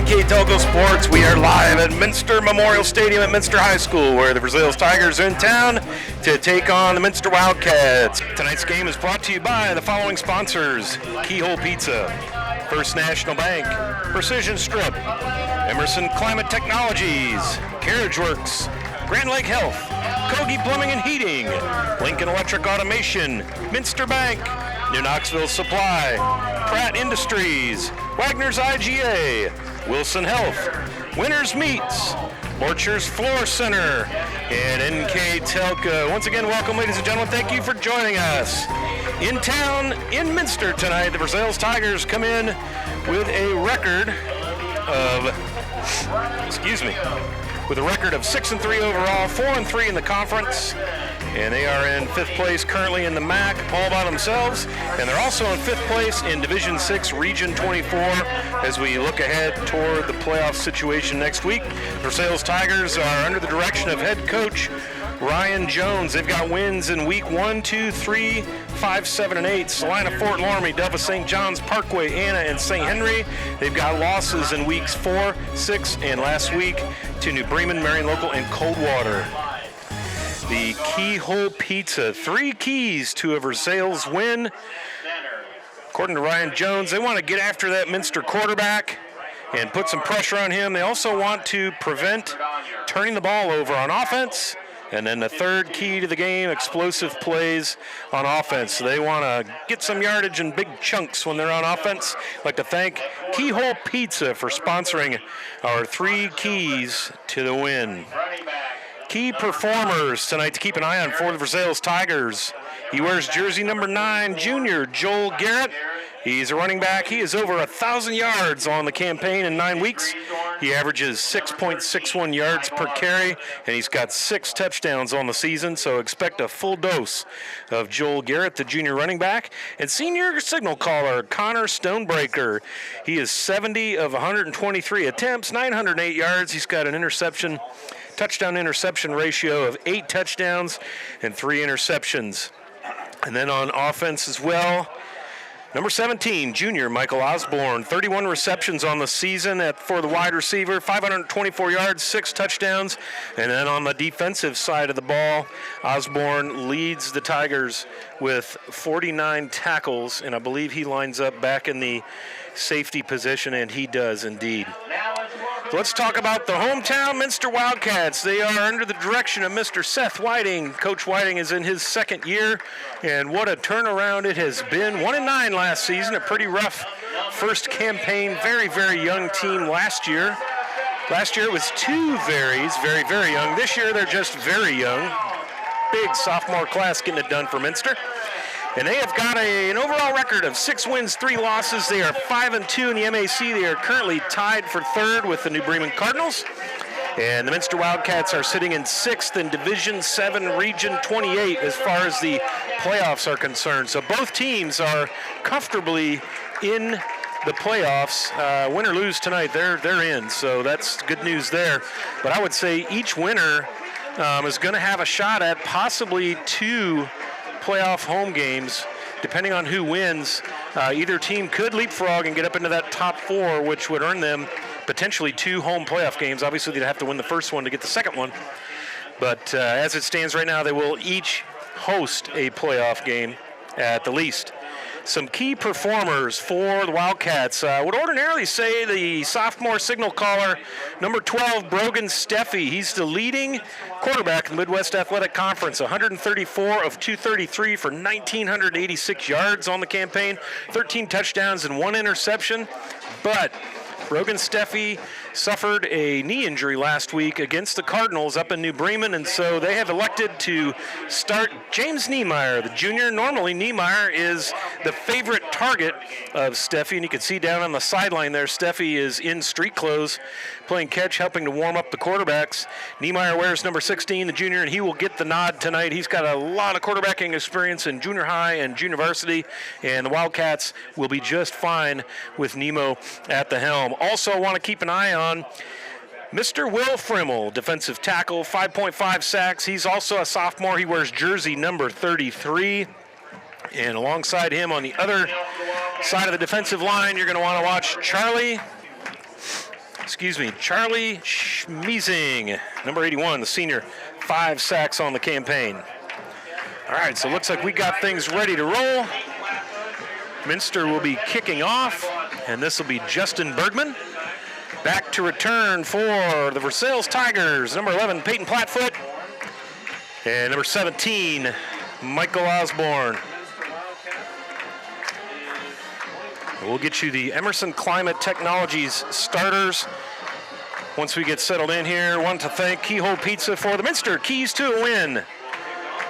NKTelco Sports. We are live at Minster Memorial Stadium at Minster High School, where the Versailles Tigers are in town to take on the Minster Wildcats. Tonight's game is brought to you by the following sponsors: Keyhole Pizza, First National Bank, Precision Strip, Emerson Climate Technologies, Carriage Works, Grand Lake Health, Kogi Plumbing and Heating, Lincoln Electric Automation, Minster Bank, New Knoxville Supply, Pratt Industries, Wagner's IGA, Wilson Health, Winners Meats, Borchers Floor Center, and NKTelco. Once again, welcome, ladies and gentlemen. Thank you for joining us. In town, in Minster tonight, the Versailles Tigers come in with a record of, with a record of 6-3 overall, 4-3 in the conference, and they are in 5th place currently in the MAC all by themselves, and they're also in 5th place in Division 6 Region 24 as we look ahead toward the playoff situation next week. The Versailles Tigers are under the direction of head coach Ryan Jones. They've got wins in week 1, 2, 3, 5, 7, and 8. Salina, Fort Loramie, Delta, St. John's, Parkway, Anna, and St. Henry. They've got losses in weeks 4, 6, and last week to New Bremen, Marion Local, and Coldwater. The Keyhole Pizza, 3 keys to a Versailles win. According to Ryan Jones, they want to get after that Minster quarterback and put some pressure on him. They also want to prevent turning the ball over on offense. And then the third key to the game, explosive plays on offense. So they want to get some yardage in big chunks when they're on offense. I'd like to thank Keyhole Pizza for sponsoring our 3 keys to the win. Key performers tonight to keep an eye on for the Versailles Tigers. He wears jersey number 9, junior Joel Garrett. He's a running back. He is over 1,000 yards on the campaign in 9 weeks. He averages 6.61 yards per carry, and he's got 6 touchdowns on the season, so expect a full dose of Joel Garrett, the junior running back. And senior signal caller Connor Stonebreaker. He is 70 of 123 attempts, 908 yards. He's got an touchdown-interception ratio of 8 touchdowns and 3 interceptions. And then on offense as well, number 17, junior Michael Osborne, 31 receptions on the season for the wide receiver, 524 yards, 6 touchdowns. And then on the defensive side of the ball, Osborne leads the Tigers with 49 tackles, and I believe he lines up back in the safety position, and he does indeed. So let's talk about the hometown Minster Wildcats. They are under the direction of Mr. Seth Whiting. Coach Whiting is in his 2nd year, and what a turnaround it has been. 1-9 last season, a pretty rough first campaign. Very, very young team last year. Last year it was 2 very, very young. This year they're just very young. Big sophomore class getting it done for Minster. And they have got an overall record of 6 wins, 3 losses. They are 5-2 in the MAC. They are currently tied for 3rd with the New Bremen Cardinals. And the Minster Wildcats are sitting in 6th in Division 7, Region 28 as far as the playoffs are concerned. So both teams are comfortably in the playoffs. Win or lose tonight, they're in. So that's good news there. But I would say each winner is going to have a shot at possibly 2 playoff home games, depending on who wins. Either team could leapfrog and get up into that top 4, which would earn them potentially 2 home playoff games. Obviously, they'd have to win the first one to get the second one. But as it stands right now, they will each host a playoff game at the least. Some key performers for the Wildcats. Would ordinarily say the sophomore signal caller, number 12, Brogan Steffi. He's the leading quarterback in the Midwest Athletic Conference. 134 of 233 for 1,986 yards on the campaign, 13 touchdowns and 1 interception. But Brogan Steffi suffered a knee injury last week against the Cardinals up in New Bremen, and so they have elected to start James Niemeyer, the junior. Normally, Niemeyer is the favorite target of Steffi, and you can see down on the sideline there, Steffi is in street clothes, playing catch, helping to warm up the quarterbacks. Niemeyer wears number 16, the junior, and he will get the nod tonight. He's got a lot of quarterbacking experience in junior high and junior varsity, and the Wildcats will be just fine with Nemo at the helm. Also want to keep an eye on Mr. Will Frimmel, defensive tackle, 5.5 sacks. He's also a sophomore. He wears jersey number 33. And alongside him on the other side of the defensive line, you're going to want to watch Charlie Charlie Schmiesing, number 81, the senior, 5 sacks on the campaign. All right, so it looks like we got things ready to roll. Minster will be kicking off, and this will be Justin Bergman. Back to return for the Versailles Tigers, number 11, Peyton Plattfoot, and number 17, Michael Osborne. We'll get you the Emerson Climate Technologies starters once we get settled in here. Want to thank Keyhole Pizza for the Minster Keys to a Win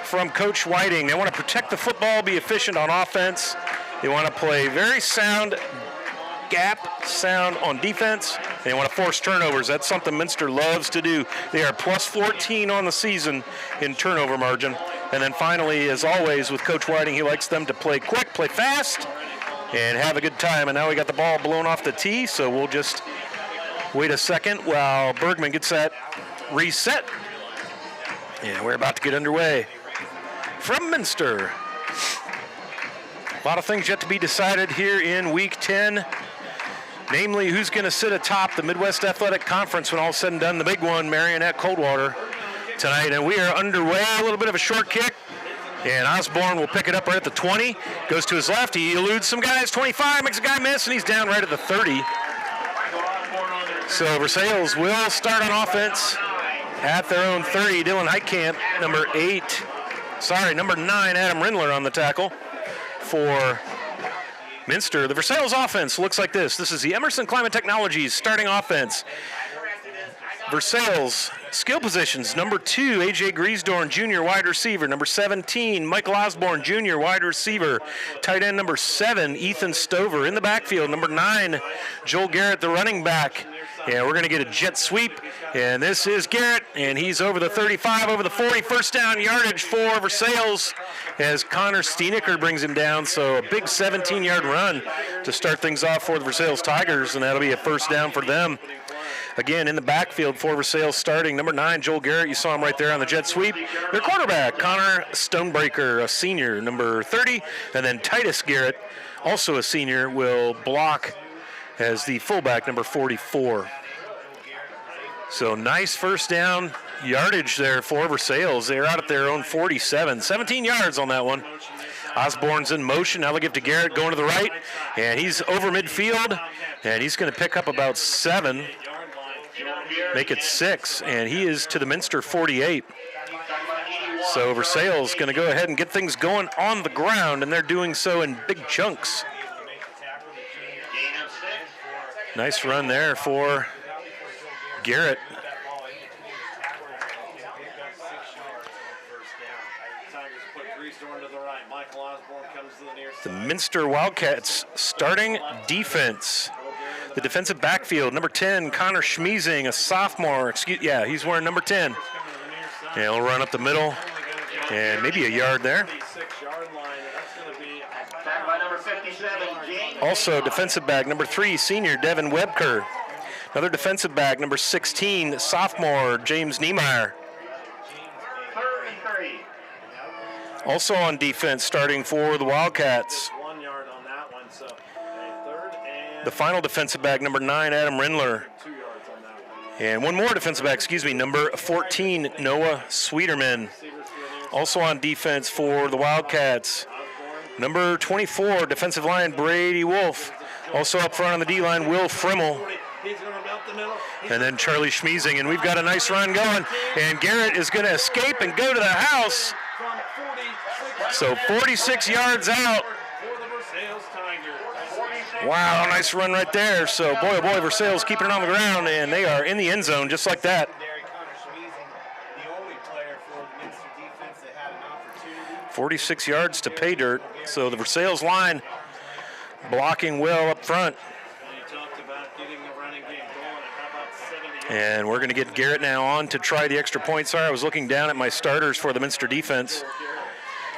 from Coach Whiting. They want to protect the football, be efficient on offense. They want to play very sound, gap sound on defense. They want to force turnovers. That's something Minster loves to do. They are plus 14 on the season in turnover margin. And then finally, as always, with Coach Whiting, he likes them to play quick, play fast, and have a good time. And now we got the ball blown off the tee, so we'll just wait a second while Bergman gets that reset. And we're about to get underway. From Minster, a lot of things yet to be decided here in Week 10, namely who's going to sit atop the Midwest Athletic Conference when all is said and done, the big one, Marionette Coldwater, tonight. And we are underway, a little bit of a short kick, and Osborne will pick it up right at the 20, goes to his left, he eludes some guys, 25, makes a guy miss, and he's down right at the 30. So Versailles will start on offense at their own 30. Dylan Heitkamp, number 9, Adam Rindler on the tackle for Minster. The Versailles offense looks like this. This is the Emerson Climate Technologies starting offense. Versailles skill positions, number 2, A.J. Griesdorn, junior wide receiver. Number 17, Michael Osborne, junior wide receiver. Tight end number 7, Ethan Stover. In the backfield, number 9, Joel Garrett, the running back. And we're going to get a jet sweep, and this is Garrett, and he's over the 35, over the 40, first down yardage for Versailles as Connor Steenecker brings him down. So a big 17-yard run to start things off for the Versailles Tigers, and that'll be a first down for them. Again, in the backfield for Versailles starting, number 9, Joel Garrett. You saw him right there on the jet sweep. Their quarterback, Connor Stonebreaker, a senior, number 30. And then Titus Garrett, also a senior, will block as the fullback, number 44. So nice first down yardage there for Versailles. They're out at their own 47. 17 yards on that one. Osborne's in motion. Now they'll give to Garrett going to the right. And he's over midfield. And he's going to pick up about 7. Make it 6. And he is to the Minster 48. So Versailles is going to go ahead and get things going on the ground. And they're doing so in big chunks. Nice run there for Garrett. The Minster Wildcats starting defense. The defensive backfield, number 10, Connor Schmiesing, a sophomore. He's wearing number 10. And he'll run up the middle and maybe a yard there. Also, defensive back, number 3, senior Devin Webker. Another defensive back, number 16, sophomore James Niemeyer. Also on defense, starting for the Wildcats. The final defensive back, number 9, Adam Rindler. And one more defensive back, number 14, Noah Sweeterman. Also on defense for the Wildcats, number 24, defensive line, Brady Wolf. Also up front on the D-line, Will Frimmel. And then Charlie Schmiesing. And we've got a nice run going. And Garrett is going to escape and go to the house. So 46 yards out. Wow, nice run right there. So boy, oh boy, Versailles keeping it on the ground. And they are in the end zone just like that. 46 yards to pay dirt. So the Versailles line blocking well up front. And we're going to get Garrett now on to try the extra point. Sorry, I was looking down at my starters for the Minster defense.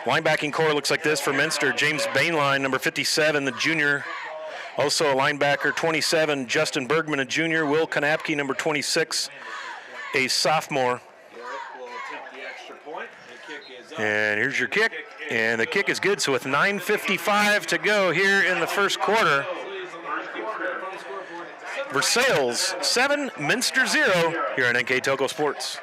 Linebacking core looks like this for Minster. James Bainline, number 57, the junior. Also a linebacker, 27, Justin Bergman, a junior. Will Kanapke, number 26, a sophomore. And here's your kick. And the kick is good. So with 9:55 to go here in the first quarter, Versailles 7, Minster 0 here on NKTelco Sports.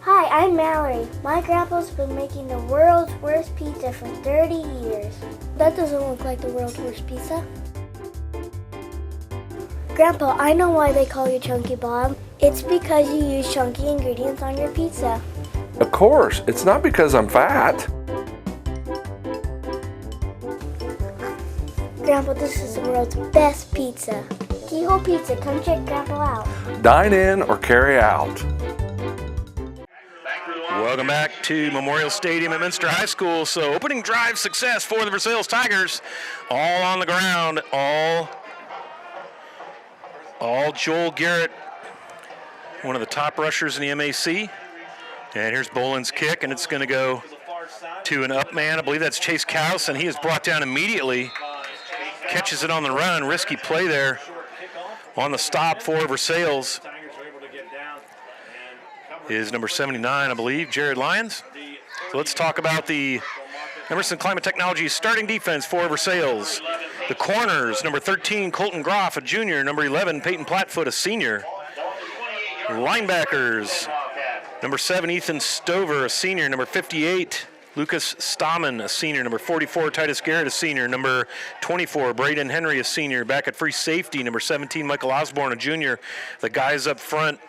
Hi, I'm Mallory. My grandpa's been making the world's worst pizza for 30 years. That doesn't look like the world's worst pizza. Grandpa, I know why they call you Chunky Bob. It's because you use chunky ingredients on your pizza. Of course, it's not because I'm fat. Grandpa, this is the world's best pizza. Keyhole Pizza, come check Grandpa out. Dine in or carry out. Welcome back to Memorial Stadium at Minster High School. So opening drive success for the Versailles Tigers. All on the ground, all Joel Garrett, one of the top rushers in the MAC. And here's Boland's kick, and it's going to go to an up man. I believe that's Chase Kaus, and he is brought down immediately. Catches it on the run. Risky play there on the stop for Versailles. Is number 79, I believe, Jared Lyons. So let's talk about the Emerson Climate Technologies starting defense for Versailles. The corners, number 13, Colton Groff, a junior. Number 11, Peyton Plattfoot, a senior. Linebackers, number 7, Ethan Stover, a senior. Number 58, Lucas Stamen, a senior. Number 44, Titus Garrett, a senior. Number 24, Braden Henry, a senior. Back at free safety, number 17, Michael Osborne, a junior. The guys up front,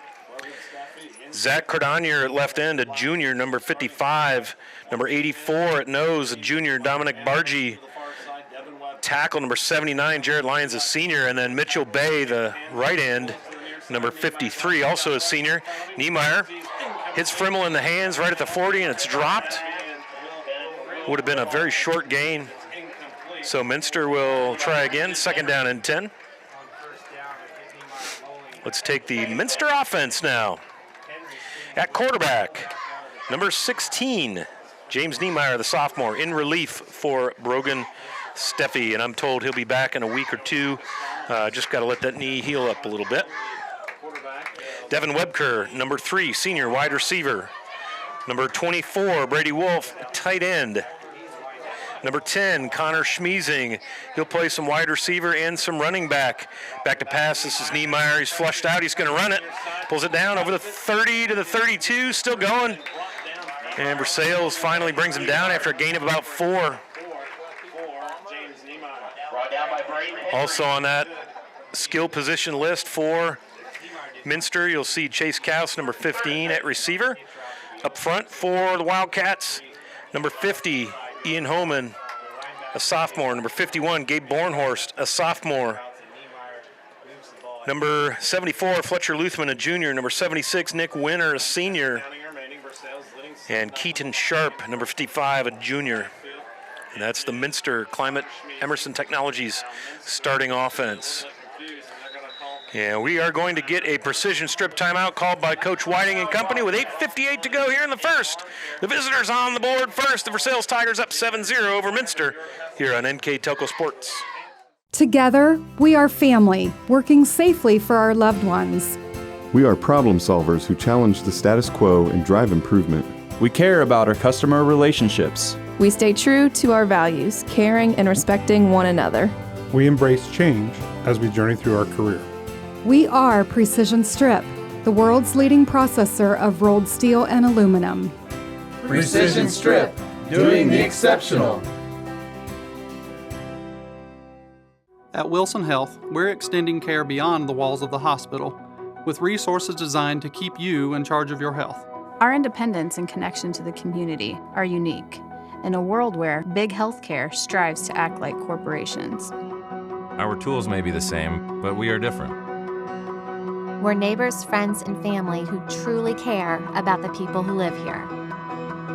Zach Cardonier at left end, a junior. Number 55, number 84 at nose, a junior. Dominic Bargy, tackle. Number 79, Jared Lyons, a senior. And then Mitchell Bay, the right end, number 53, also a senior. Niemeyer hits Frimmel in the hands right at the 40, and it's dropped. Would have been a very short gain. So Minster will try again, second down and 10. Let's take the Minster offense now. At quarterback, number 16, James Niemeyer, the sophomore, in relief for Brogan Steffi, and I'm told he'll be back in a week or two. Just got to let that knee heal up a little bit. Devin Webker, number 3, senior wide receiver. Number 24, Brady Wolf, tight end. Number 10, Connor Schmeezing. He'll play some wide receiver and some running back. Back to pass, this is Niemeyer. He's flushed out, he's gonna run it. Pulls it down over the 30 to the 32, still going. And Versailles finally brings him down after a gain of about 4. Also on that skill position list for Minster, you'll see Chase Kaus, number 15 at receiver. Up front for the Wildcats, number 50, Ian Homan, a sophomore. Number 51, Gabe Bornhorst, a sophomore. Number 74, Fletcher Luthman, a junior. Number 76, Nick Winter, a senior. And Keaton Sharp, number 55, a junior. And that's the Minster Climate Emerson Technologies starting offense. Yeah, we are going to get a precision strip timeout called by Coach Whiting and company with 8:58 to go here in the first. The visitors on the board first. The Versailles Tigers up 7-0 over Minster here on NKTelco Sports. Together, we are family, working safely for our loved ones. We are problem solvers who challenge the status quo and drive improvement. We care about our customer relationships. We stay true to our values, caring and respecting one another. We embrace change as we journey through our career. We are Precision Strip, the world's leading processor of rolled steel and aluminum. Precision Strip, doing the exceptional. At Wilson Health, we're extending care beyond the walls of the hospital, with resources designed to keep you in charge of your health. Our independence and connection to the community are unique in a world where big healthcare strives to act like corporations. Our tools may be the same, but we are different. We're neighbors, friends, and family who truly care about the people who live here.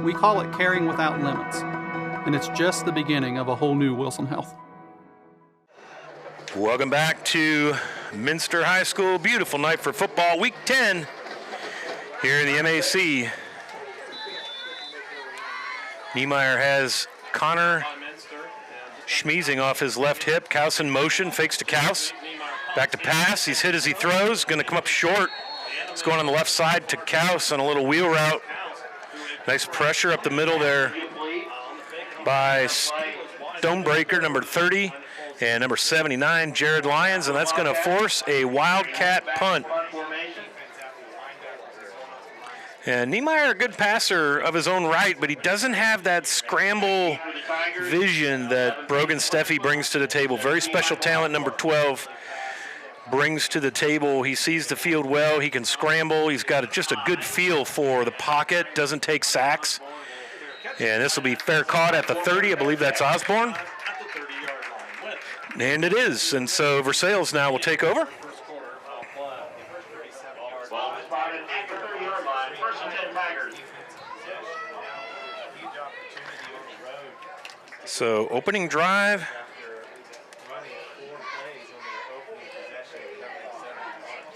We call it caring without limits, and it's just the beginning of a whole new Wilson Health. Welcome back to Minster High School, beautiful night for football, week 10 here in the MAC. Niemeyer has Connor schmeezing off his left hip. Kaus in motion, fakes to Kaus. Back to pass, he's hit as he throws, going to come up short. It's going on the left side to Kaus on a little wheel route. Nice pressure up the middle there by Stonebreaker, number 30, and number 79, Jared Lyons, and that's going to force a Wildcat punt. And Niemeyer, a good passer of his own right, but he doesn't have that scramble vision that Brogan Steffi brings to the table. Very special talent, number 12, brings to the table. He sees the field well. He can scramble. He's got just a good feel for the pocket, doesn't take sacks. And this will be fair caught at the 30. I believe that's Osborne. And it is. And so Versailles now will take over. So opening drive.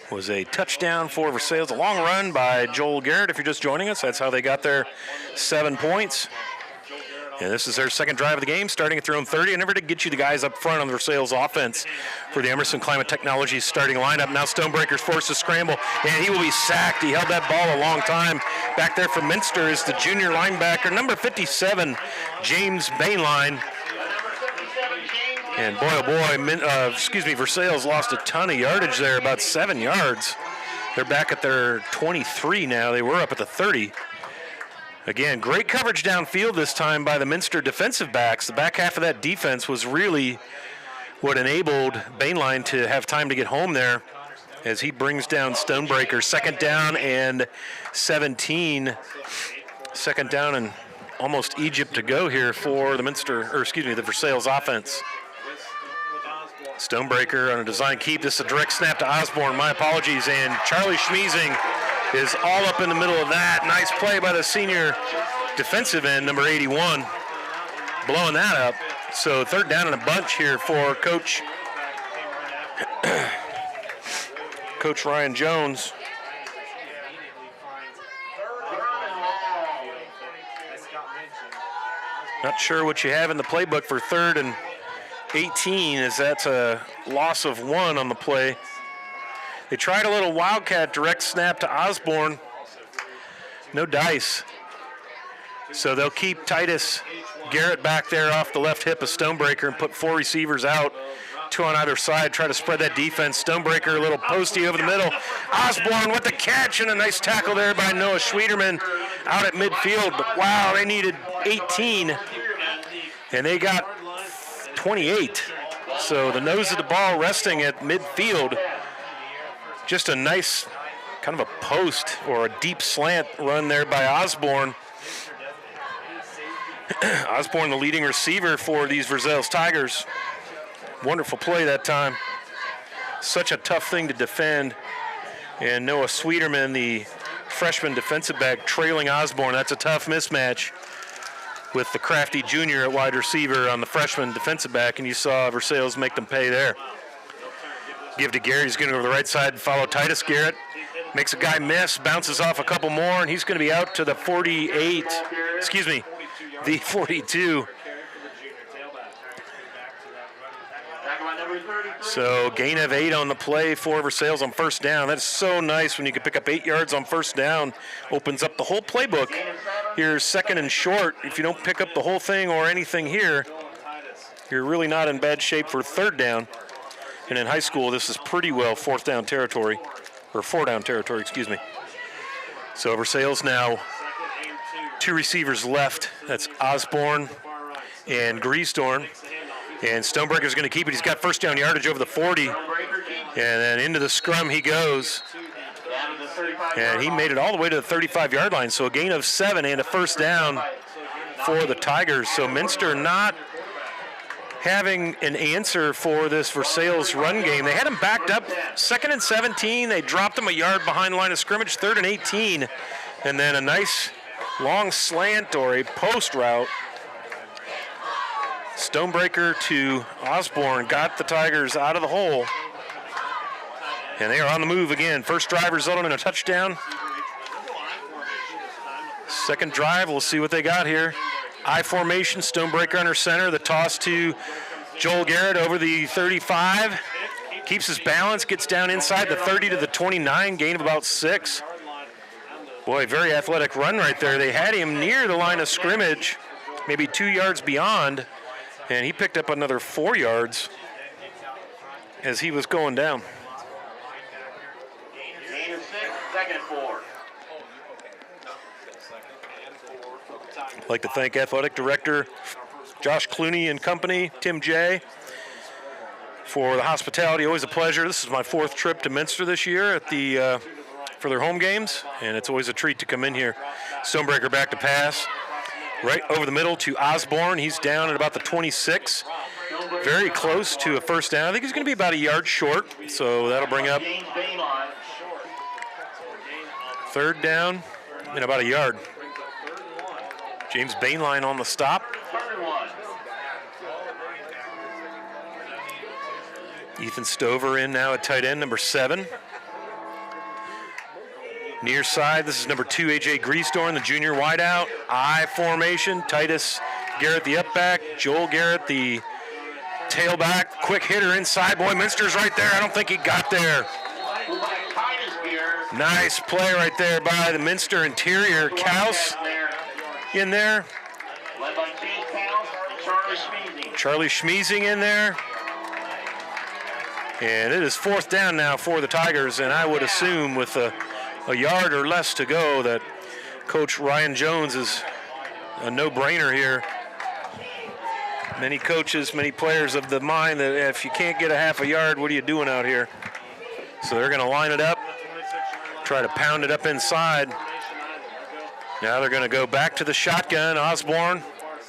Was a touchdown for Versailles. A long run by Joel Garrett. If you're just joining us, that's how they got their 7 points. And this is their second drive of the game, starting at their own 30. I never did get you the guys up front on the Versailles offense for the Emerson Climate Technologies starting lineup. Now Stonebreaker's forced to scramble, and he will be sacked. He held that ball a long time. Back there for Minster is the junior linebacker, number 57, James Bainline. And boy, oh boy, Versailles lost a ton of yardage there, about 7 yards. They're back at their 23 now. They were up at the 30. Again, great coverage downfield this time by the Minster defensive backs. The back half of that defense was really what enabled Bainline to have time to get home there as he brings down Stonebreaker. Second down and 17. Second down and almost Egypt to go here for the the Versailles offense. Stonebreaker on a design keep. This is a direct snap to Osborne. My apologies. And Charlie Schmeezing is all up in the middle of that. Nice play by the senior defensive end, number 81, blowing that up. So third down and a bunch here for Coach Ryan Jones. Not sure what you have in the playbook for 3rd and 18, as that's a loss of 1 on the play. They tried a little Wildcat direct snap to Osborne. No dice. So they'll keep Titus Garrett back there off the left hip of Stonebreaker and put 4 receivers out, 2 on either side, try to spread that defense. Stonebreaker, a little posty over the middle. Osborne with the catch and a nice tackle there by Noah Schwederman out at midfield. But wow, they needed 18, and they got 28. So the nose of the ball resting at midfield. Just a nice kind of a post or a deep slant run there by Osborne. Osborne, the leading receiver for these Versailles Tigers. Wonderful play that time. Such a tough thing to defend. And Noah Schwederman, the freshman defensive back, trailing Osborne. That's a tough mismatch with the crafty junior at wide receiver on the freshman defensive back, and you saw Versailles make them pay there. Give to Garrett. He's going to go to the right side and follow Titus Garrett. Makes a guy miss, bounces off a couple more, and he's going to be out to the 48, the 42. So gain of 8 on the play for Versailles on first down. That's so nice when you can pick up 8 yards on first down. Opens up the whole playbook. Here's second and short. If you don't pick up the whole thing or anything here, you're really not in bad shape for third down. And in high school, this is pretty well 4 down territory. So Versailles now 2 receivers left. That's Osborne and Griesdorn. And Stonebreaker's going to keep it. He's got first down yardage over the 40. And then into the scrum he goes. And he made it all the way to the 35-yard line. So a gain of 7 and a first down for the Tigers. So Minster not having an answer for this Versailles run game. They had him backed up 2nd and 17. They dropped him a yard behind the line of scrimmage, 3rd and 18. And then a nice long slant or a post route. Stonebreaker to Osborne got the Tigers out of the hole. And they are on the move again. First drive resulted in a touchdown. Second drive, we'll see what they got here. I formation, Stonebreaker under center. The toss to Joel Garrett over the 35. Keeps his balance, gets down inside the 30 to the 29, gain of about 6. Boy, very athletic run right there. They had him near the line of scrimmage, maybe 2 yards beyond, and he picked up another 4 yards as he was going down. Gain of 6, second and 4. I'd like to thank Athletic Director Josh Clooney and company, Tim J., for the hospitality. Always a pleasure. This is my 4th trip to Minster this year at the for their home games, and it's always a treat to come in here. Stonebreaker back to pass. Right over the middle to Osborne. He's down at about the 26. Very close to a first down. I think he's going to be about a yard short, so that'll bring up 3rd down and about a yard. James Bainline on the stop. Ethan Stover in now at tight end, number 7. Near side, this is number 2, A.J. Greasdorn, the junior wideout. I formation, Titus Garrett the up back, Joel Garrett the tailback. Quick hitter inside. Boy, Minster's right there. I don't think he got there. Nice play right there by the Minster interior. Kaus in there. Led by Chase Kaus and Charlie Schmeezing. Charlie Schmeezing in there. And it is 4th down now for the Tigers, and I would assume with a yard or less to go that Coach Ryan Jones is a no-brainer here. Many coaches, many players of the mind that if you can't get a half a yard, what are you doing out here? So they're going to line it up, try to pound it up inside. Now they're going to go back to the shotgun. Osborne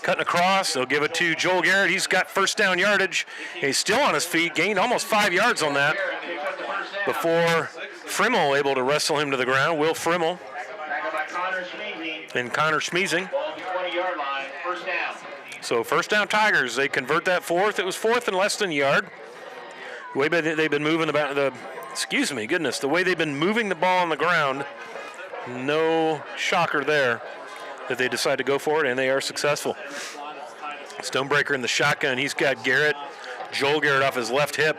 cutting across. They'll give it to Joel Garrett. He's got first down yardage. He's still on his feet, gained almost 5 yards on that before Frimmel able to wrestle him to the ground. Will Frimmel and Connor Schmeezing. First down. So first down Tigers. They convert that 4th. It was 4th and less than a yard. The way they've been moving about the way they've been moving the ball on the ground. No shocker there that they decide to go for it, and they are successful. Stonebreaker in the shotgun. He's got Garrett, Joel Garrett off his left hip.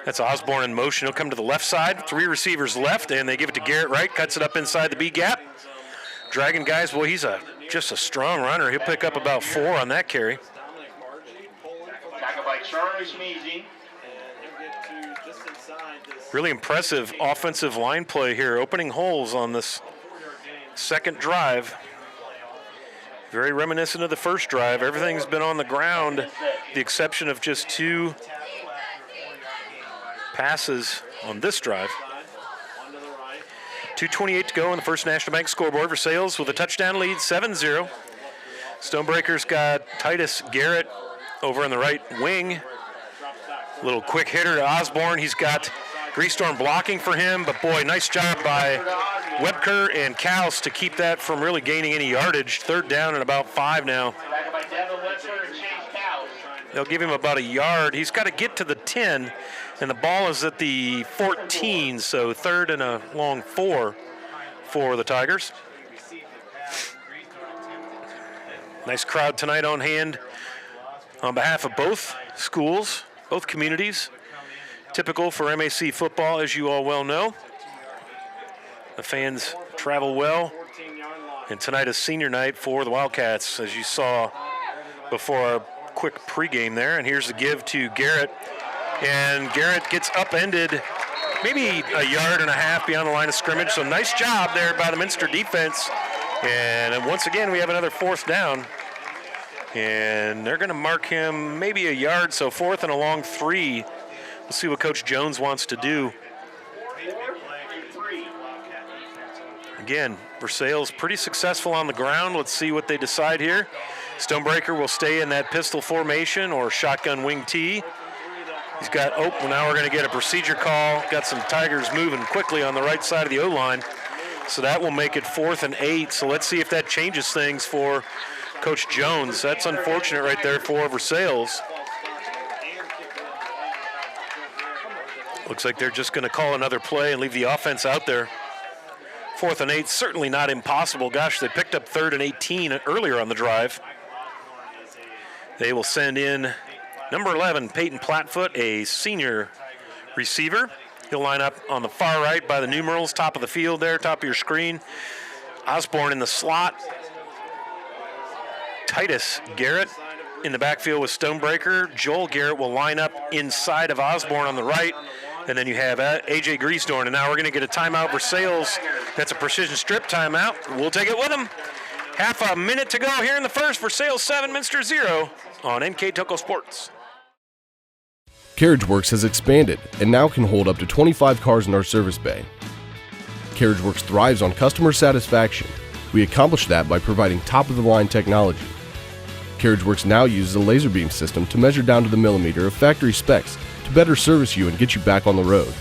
That's Osborne in motion. He'll come to the left side. 3 receivers left, and they give it to Garrett right. Cuts it up inside the B gap. Dragon guys, well, he's just a strong runner. He'll pick up about 4 on that carry. Tackled by Charlie Schmeezing. Really impressive offensive line play here, opening holes on this second drive. Very reminiscent of the first drive. Everything's been on the ground, the exception of just 2 passes on this drive. 2:28 to go on the First National Bank scoreboard. Versailles with a touchdown lead, 7-0. Stonebreaker's got Titus Garrett over on the right wing. Little quick hitter to Osborne. He's got Greastorm blocking for him, but boy, nice job by Webker and Kaus to keep that from really gaining any yardage. 3rd down and about 5 now. They'll give him about a yard. He's got to get to the 10, and the ball is at the 14, so 3rd and a long 4 for the Tigers. Nice crowd tonight on hand on behalf of both schools, both communities. Typical for MAC football, as you all well know. The fans travel well, and tonight is senior night for the Wildcats, as you saw before our quick pregame there. And here's the give to Garrett, and Garrett gets upended maybe a yard and a half beyond the line of scrimmage, so nice job there by the Minster defense. And once again, we have another 4th down, and they're going to mark him maybe a yard, so 4th and a long 3. We'll see what Coach Jones wants to do. Again, Versailles pretty successful on the ground. Let's see what they decide here. Stonebreaker will stay in that pistol formation or shotgun wing T. He's got, now we're going to get a procedure call. Got some Tigers moving quickly on the right side of the O-line. So that will make it 4th and 8. So let's see if that changes things for Coach Jones. That's unfortunate right there for Versailles. Looks like they're just going to call another play and leave the offense out there. 4th and 8, certainly not impossible. Gosh, they picked up 3rd and 18 earlier on the drive. They will send in number 11, Peyton Plattfoot, a senior receiver. He'll line up on the far right by the numerals, top of the field there, top of your screen. Osborne in the slot. Titus Garrett in the backfield with Stonebreaker. Joel Garrett will line up inside of Osborne on the right. And then you have A.J. Griesdorn. And now we're going to get a timeout for Versailles. That's a precision strip timeout. We'll take it with them. Half a minute to go here in the first. Versailles 7, Minster 0 on NKTelco Sports. CarriageWorks has expanded and now can hold up to 25 cars in our service bay. CarriageWorks thrives on customer satisfaction. We accomplish that by providing top-of-the-line technology. CarriageWorks now uses a laser beam system to measure down to the millimeter of factory specs to better service you and get you back on the road.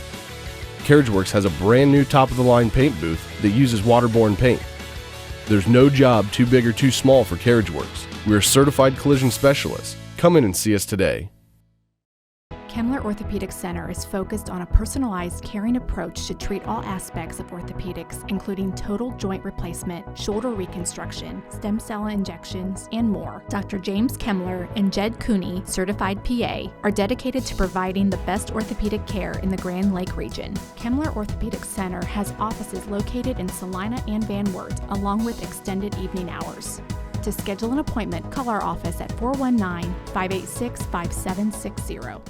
CarriageWorks has a brand new top-of-the-line paint booth that uses waterborne paint. There's no job too big or too small for CarriageWorks. We're certified collision specialists. Come in and see us today. Kemmler Orthopedic Center is focused on a personalized, caring approach to treat all aspects of orthopedics, including total joint replacement, shoulder reconstruction, stem cell injections, and more. Dr. James Kemmler and Jed Cooney, certified PA, are dedicated to providing the best orthopedic care in the Grand Lake region. Kemmler Orthopedic Center has offices located in Salina and Van Wert, along with extended evening hours. To schedule an appointment, call our office at 419-586-5760.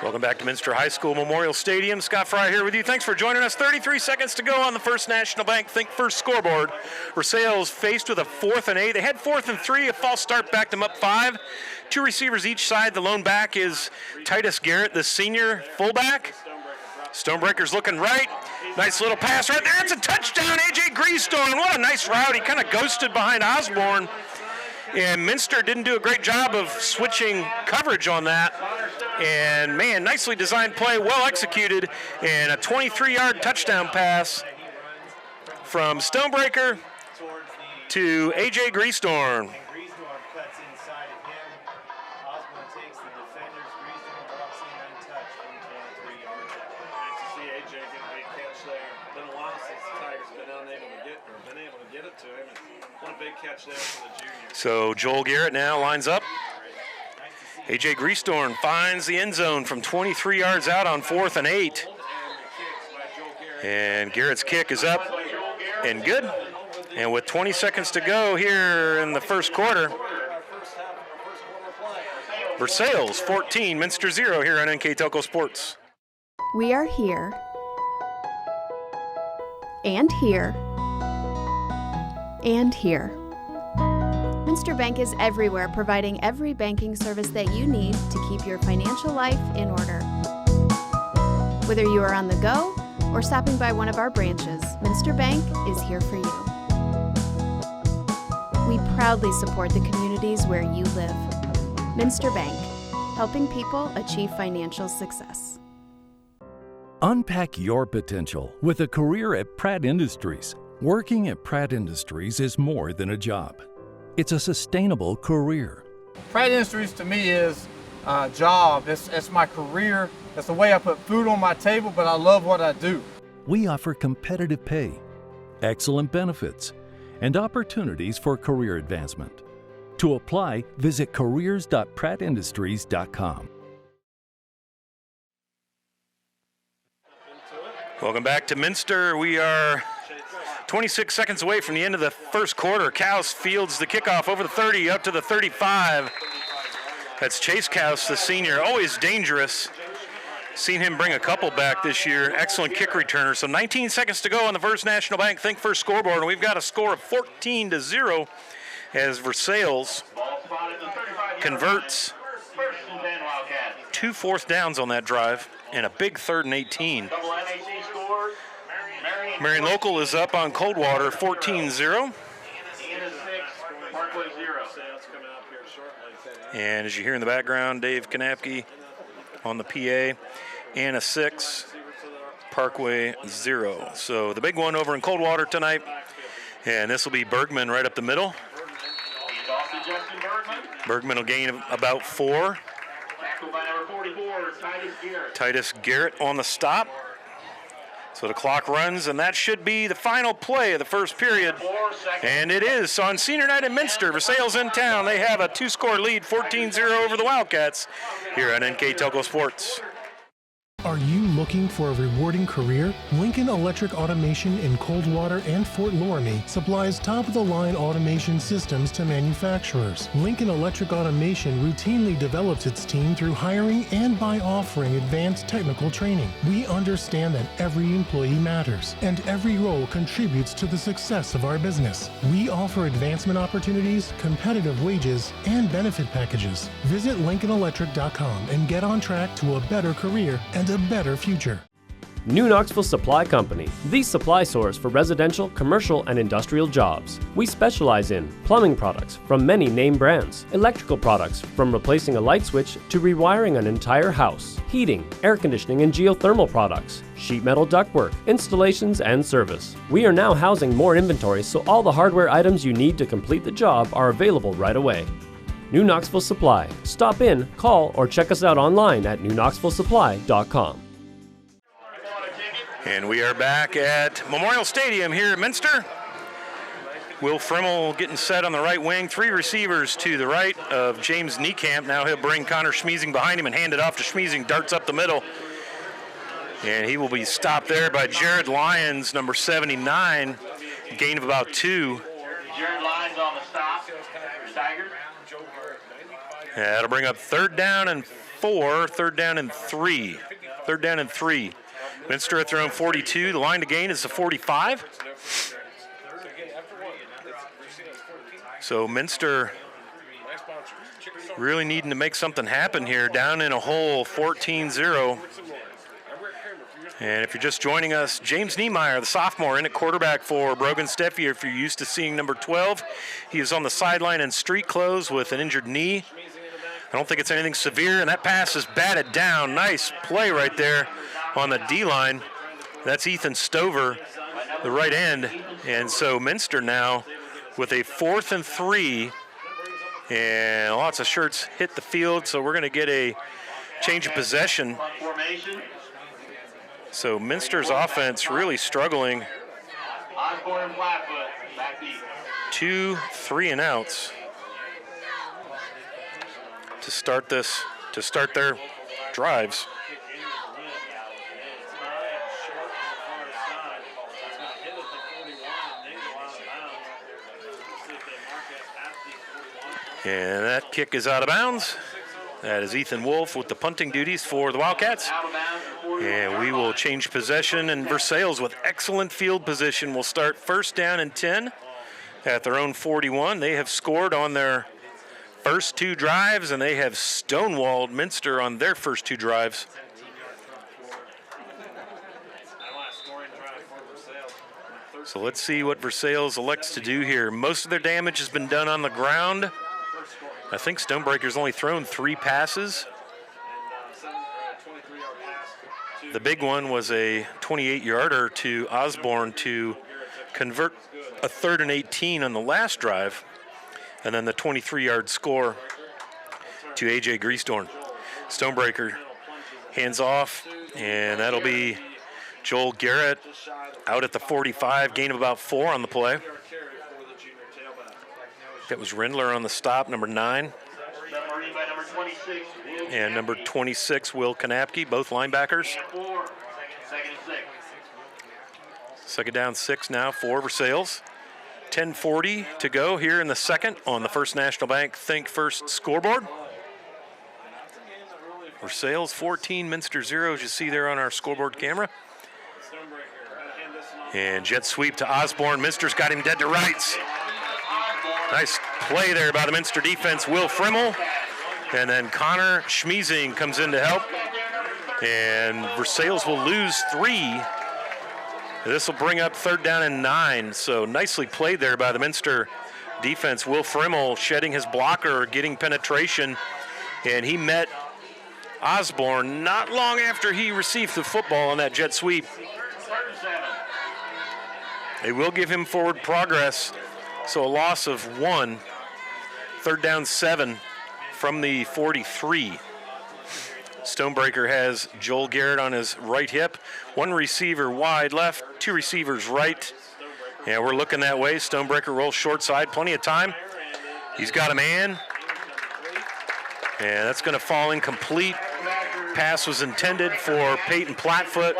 Welcome back to Minster High School Memorial Stadium. Scott Fry here with you. Thanks for joining us. 33 seconds to go on the First National Bank Think First scoreboard. Versailles faced with a 4th and 8. They had 4th and 3. A false start backed them up 5. 2 receivers each side. The lone back is Titus Garrett, the senior fullback. Stonebreaker's looking right. Nice little pass right there. It's a touchdown, A.J. Griesdorn. What a nice route. He kind of ghosted behind Osborne. And Minster didn't do a great job of switching coverage on that. And, man, nicely designed play, well executed, and a 23-yard touchdown pass from Stonebreaker to A.J. Griesdorn. So Joel Garrett now lines up. A.J. Griesdorn finds the end zone from 23 yards out on 4th and 8. And Garrett's kick is up and good. And with 20 seconds to go here in the first quarter, Versailles 14, Minster 0 here on NKTelco Sports. We are here and here and here. Minster Bank is everywhere, providing every banking service that you need to keep your financial life in order. Whether you are on the go or stopping by one of our branches, Minster Bank is here for you. We proudly support the communities where you live. Minster Bank, helping people achieve financial success. Unpack your potential with a career at Pratt Industries. Working at Pratt Industries is more than a job. It's a sustainable career. Pratt Industries to me is a job. It's my career. It's the way I put food on my table, but I love what I do. We offer competitive pay, excellent benefits, and opportunities for career advancement. To apply, visit careers.prattindustries.com. Welcome back to Minster. We are 26 seconds away from the end of the first quarter. Kaus fields the kickoff over the 30 up to the 35. That's Chase Kaus, the senior, always dangerous. Seen him bring a couple back this year. Excellent kick returner. So 19 seconds to go on the First National Bank Think First scoreboard, and we've got a score of 14-0 as Versailles converts 2 4th downs on that drive and a big 3rd and 18. Marion Local is up on Coldwater 14-0. And as you hear in the background, Dave Kanapke on the PA. Anna 6, Parkway 0. So the big one over in Coldwater tonight. And this will be Bergman right up the middle. Bergman will gain about 4. tackled by number 44, Titus Garrett. Titus Garrett on the stop. So the clock runs, and that should be the final play of the first period. And it is. So on senior night in Minster, Versailles in town. They have a 2-score lead, 14-0 over the Wildcats here on NKTelco Sports. Are you looking for a rewarding career? Lincoln Electric Automation in Coldwater and Fort Loramie supplies top-of-the-line automation systems to manufacturers. Lincoln Electric Automation routinely develops its team through hiring and by offering advanced technical training. We understand that every employee matters, and every role contributes to the success of our business. We offer advancement opportunities, competitive wages, and benefit packages. Visit LincolnElectric.com and get on track to a better career and a better future. New Knoxville Supply Company, the supply source for residential, commercial, and industrial jobs. We specialize in plumbing products from many name brands, electrical products from replacing a light switch to rewiring an entire house, heating, air conditioning, and geothermal products, sheet metal ductwork, installations, and service. We are now housing more inventory, so all the hardware items you need to complete the job are available right away. New Knoxville Supply. Stop in, call, or check us out online at newknoxvillesupply.com. And we are back at Memorial Stadium here at Minster. Will Frimmel getting set on the right wing. 3 receivers to the right of James Niekamp. Now he'll bring Connor Schmiesing behind him and hand it off to Schmiesing. Darts up the middle. And he will be stopped there by Jared Lyons, number 79. Gain of about 2. Jared Lyons on the stop. Tiger. Yeah, that'll bring up 3rd down and 4, 3rd down and 3. 3rd down and 3. Minster at their own 42. The line to gain is the 45. So Minster really needing to make something happen here. Down in a hole, 14-0. And if you're just joining us, James Niemeyer, the sophomore, in at quarterback for Brogan Steffi. If you're used to seeing number 12, he is on the sideline in street clothes with an injured knee. I don't think it's anything severe, and that pass is batted down. Nice play right there on the D-line. That's Ethan Stover, the right end. And so Minster now with a 4th and 3, and lots of shirts hit the field, so we're going to get a change of possession. So Minster's offense really struggling. 2 3-and-outs to start their drives. And that kick is out of bounds. That is Ethan Wolf with the punting duties for the Wildcats. And we will change possession, and Versailles with excellent field position will start 1st down and 10 at their own 41. They have scored on their first 2 drives, and they have stonewalled Minster on their first 2 drives. So let's see what Versailles elects to do here. Most of their damage has been done on the ground. I think Stonebreaker's only thrown 3 passes. The big one was a 28-yarder to Osborne to convert a 3rd and 18 on the last drive, and then the 23-yard score to A.J. Griesdorn. Stonebreaker hands off, and that'll be Joel Garrett out at the 45, gain of about 4 on the play. That was Rindler on the stop, number 9. And number 26, Will Kanapke, both linebackers. 2nd down 6 now for Versailles. 10:40 to go here in the second on the First National Bank Think First scoreboard. Versailles 14, Minster 0, as you see there on our scoreboard camera. And jet sweep to Osborne. Minster's got him dead to rights. Nice play there by the Minster defense. Will Frimmel. And then Connor Schmiesing comes in to help. And Versailles will lose 3. This will bring up 3rd down and 9. So nicely played there by the Minster defense. Will Frimmel shedding his blocker, getting penetration. And he met Osborne not long after he received the football on that jet sweep. They will give him forward progress. So a loss of 1. 3rd down 7 from the 43. Stonebreaker has Joel Garrett on his right hip. One receiver wide left, two receivers right. And we're looking that way. Stonebreaker rolls short side, plenty of time. He's got a man. And that's going to fall incomplete. Pass was intended for Peyton Plattfoot.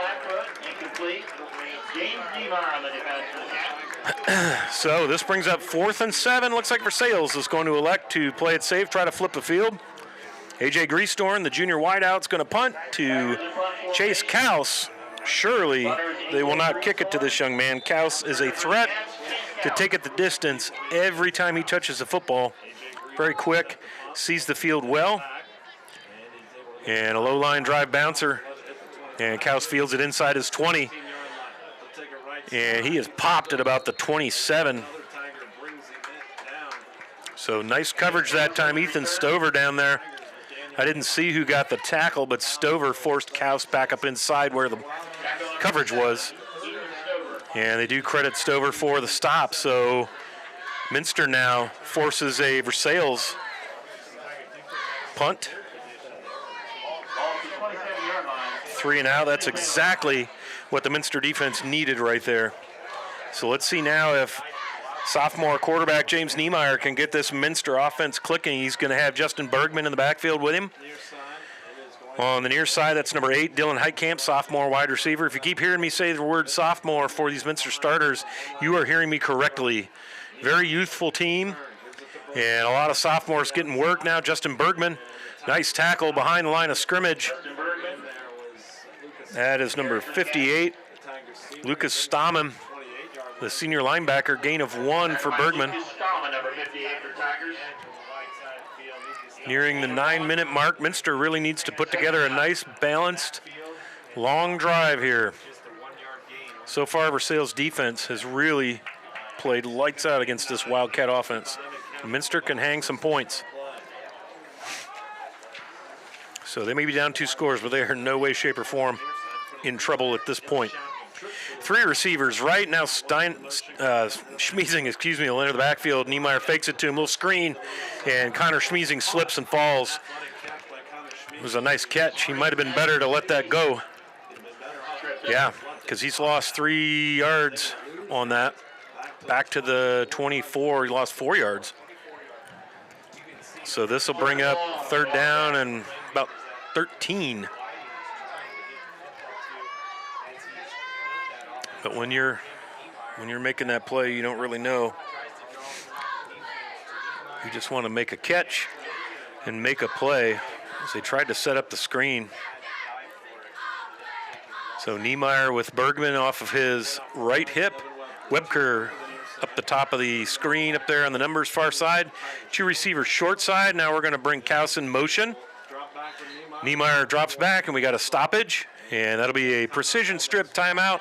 So this brings up 4th and 7. Looks like Versailles is going to elect to play it safe, try to flip the field. A.J. Greastorn, the junior wideout, is going to punt to Chase Kaus. Surely they will not kick it to this young man. Kaus is a threat to take it the distance every time he touches the football. Very quick, sees the field well. And a low line drive bouncer. And Kaus fields it inside his 20. And he is popped at about the 27. So nice coverage that time. Ethan Stover down there. I didn't see who got the tackle, but Stover forced Kaus back up inside where the coverage was. And they do credit Stover for the stop. So Minster now forces a Versailles punt. 3 and out. That's exactly what the Minster defense needed right there. So let's see now if sophomore quarterback James Niemeyer can get this Minster offense clicking. He's going to have Justin Bergman in the backfield with him. On the near side, that's number 8, Dylan Heitkamp, sophomore wide receiver. If you keep hearing me say the word sophomore for these Minster starters, you are hearing me correctly. Very youthful team, and a lot of sophomores getting work now. Justin Bergman, nice tackle behind the line of scrimmage. That is number 58, Lucas Stammen, the senior linebacker, gain of 1 for Bergman. Nearing the 9-minute mark, Minster really needs to put together a nice, balanced, long drive here. So far, Versailles' defense has really played lights out against this Wildcat offense. Minster can hang some points. So they may be down 2 scores, but they are in no way, shape, or form in trouble at this point. 3 receivers right now. Schmiesing, will enter the backfield. Niemeyer fakes it to him, little screen, and Connor Schmiesing slips and falls. It was a nice catch. He might have been better to let that go. Yeah, because he's lost 3 yards on that. Back to the 24, he lost 4 yards. So this will bring up 3rd down and about 13. But when you're making that play, you don't really know. You just want to make a catch and make a play. As they tried to set up the screen. So Niemeyer with Bergman off of his right hip. Webker up the top of the screen up there on the numbers far side. 2 receivers short side. Now we're going to bring Kaus in motion. Niemeyer drops back and we got a stoppage. And that'll be a precision strip timeout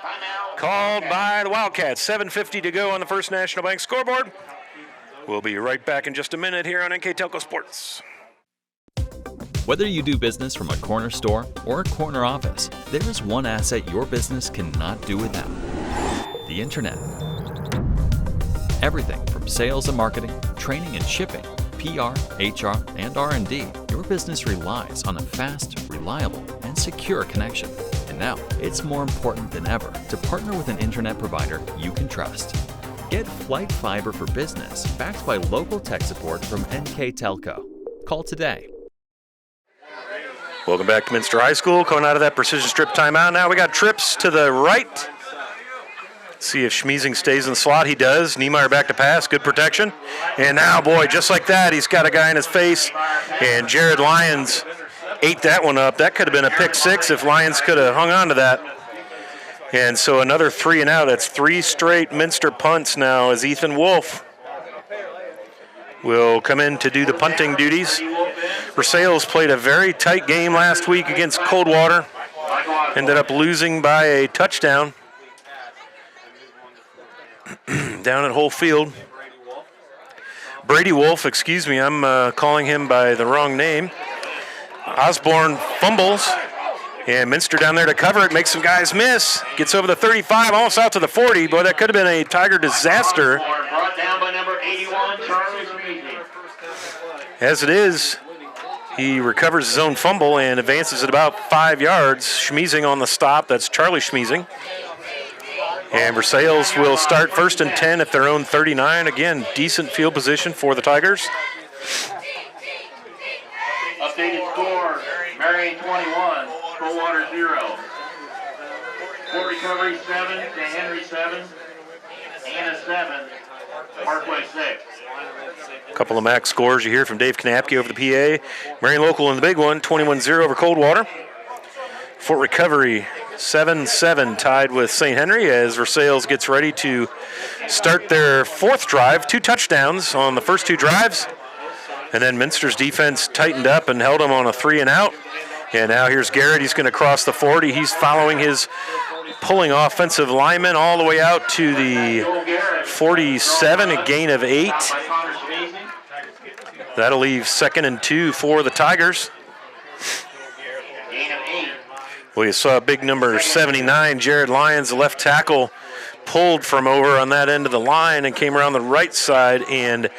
called by the Wildcats. 7:50 to go on the First National Bank scoreboard. We'll be right back in just a minute here on NKTelco Sports. Whether you do business from a corner store or a corner office, there is one asset your business cannot do without: the Internet. Everything from sales and marketing, training and shipping, PR, HR, and R&D, your business relies on a fast, reliable, and secure connection. And now, it's more important than ever to partner with an internet provider you can trust. Get Flight Fiber for Business, backed by local tech support from NKTelco. Call today. Welcome back to Minster High School. Coming out of that precision strip timeout. Now we got trips to the right. See if Schmiesing stays in the slot. He does. Niemeyer back to pass. Good protection. And now, boy, just like that, he's got a guy in his face. And Jared Lyons ate that one up. That could have been a pick 6 if Lyons could have hung on to that. And so another 3 and out. That's 3 straight Minster punts now as Ethan Wolf will come in to do the punting duties. Versailles played a very tight game last week against Coldwater. Ended up losing by a touchdown down at Whole Field. Brady Wolf, excuse me, I'm calling him by the wrong name. Osborne fumbles, and Minster down there to cover it, makes some guys miss. Gets over the 35, almost out to the 40. Boy, that could have been a Tiger disaster. As it is, He recovers his own fumble and advances it about 5 yards. Schmeezing on the stop. That's Charlie Schmeezing. And Versailles will start 1st and 10 at their own 39. Again, decent field position for the Tigers. Updated score, Marion 21, Coldwater 0. Fort Recovery 7, to Henry 7, Anna 7, Parkway 6. A couple of max scores you hear from Dave Knapke over the PA. Marion Local in the big one, 21-0 over Coldwater. Fort Recovery 7-7 tied with St. Henry as Versailles gets ready to start their 4th drive. 2 touchdowns on the first 2 drives. And then Minster's defense tightened up and held them on a 3-and-out. And now here's Garrett. He's going to cross the 40. He's following his pulling offensive lineman all the way out to the 47, a gain of 8. That'll leave 2nd and 2 for the Tigers. Well, you saw big number 79, Jared Lyons, the left tackle, pulled from over on that end of the line and came around the right side, and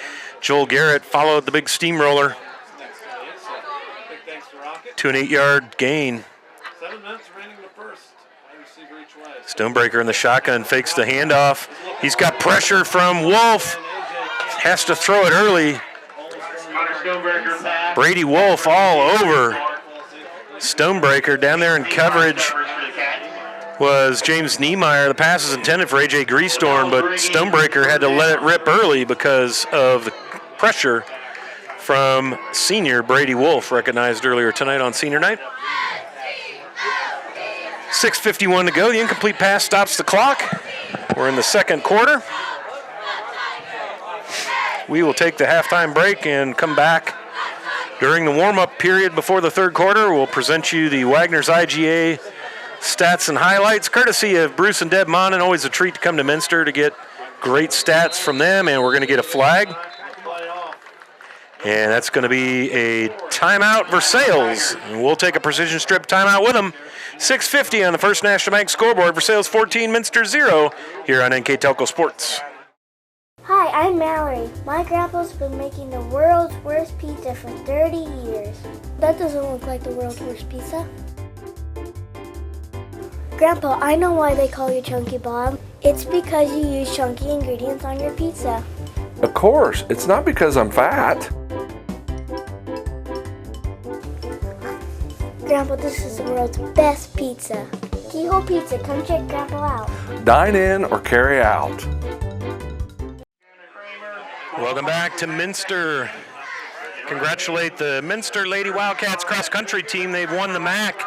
Joel Garrett followed the big steamroller to an 8-yard gain. Stonebreaker in the shotgun fakes the handoff. He's got pressure from Wolf. Has to throw it early. Brady Wolf all over Stonebreaker. Down there in coverage was James Niemeyer. The pass is intended for A.J. Greastorm, but Stonebreaker had to let it rip early because of the pressure from senior Brady Wolf, recognized earlier tonight on senior night. 6:51 to go. The incomplete pass stops the clock. We're in the 2nd quarter. We will take the halftime break and come back during the warm-up period before the 3rd quarter. We'll present you the Wagner's IGA stats and highlights, courtesy of Bruce and Deb Monin. Always a treat to come to Minster to get great stats from them, and we're going to get a flag. And that's going to be a timeout, Versailles. And we'll take a precision strip timeout with them. 6:50 on the First National Bank scoreboard. Versailles 14, Minster 0 here on NKTelco Sports. Hi, I'm Mallory. My grandpa's been making the world's worst pizza for 30 years. That doesn't look like the world's worst pizza. Grandpa, I know why they call you Chunky Bob. It's because you use chunky ingredients on your pizza. Of course, it's not because I'm fat. Grandpa, this is the world's best pizza. Keyhole Pizza, come check Grandpa out. Dine in or carry out. Welcome back to Minster. Congratulate the Minster Lady Wildcats cross-country team. They've won the MAC.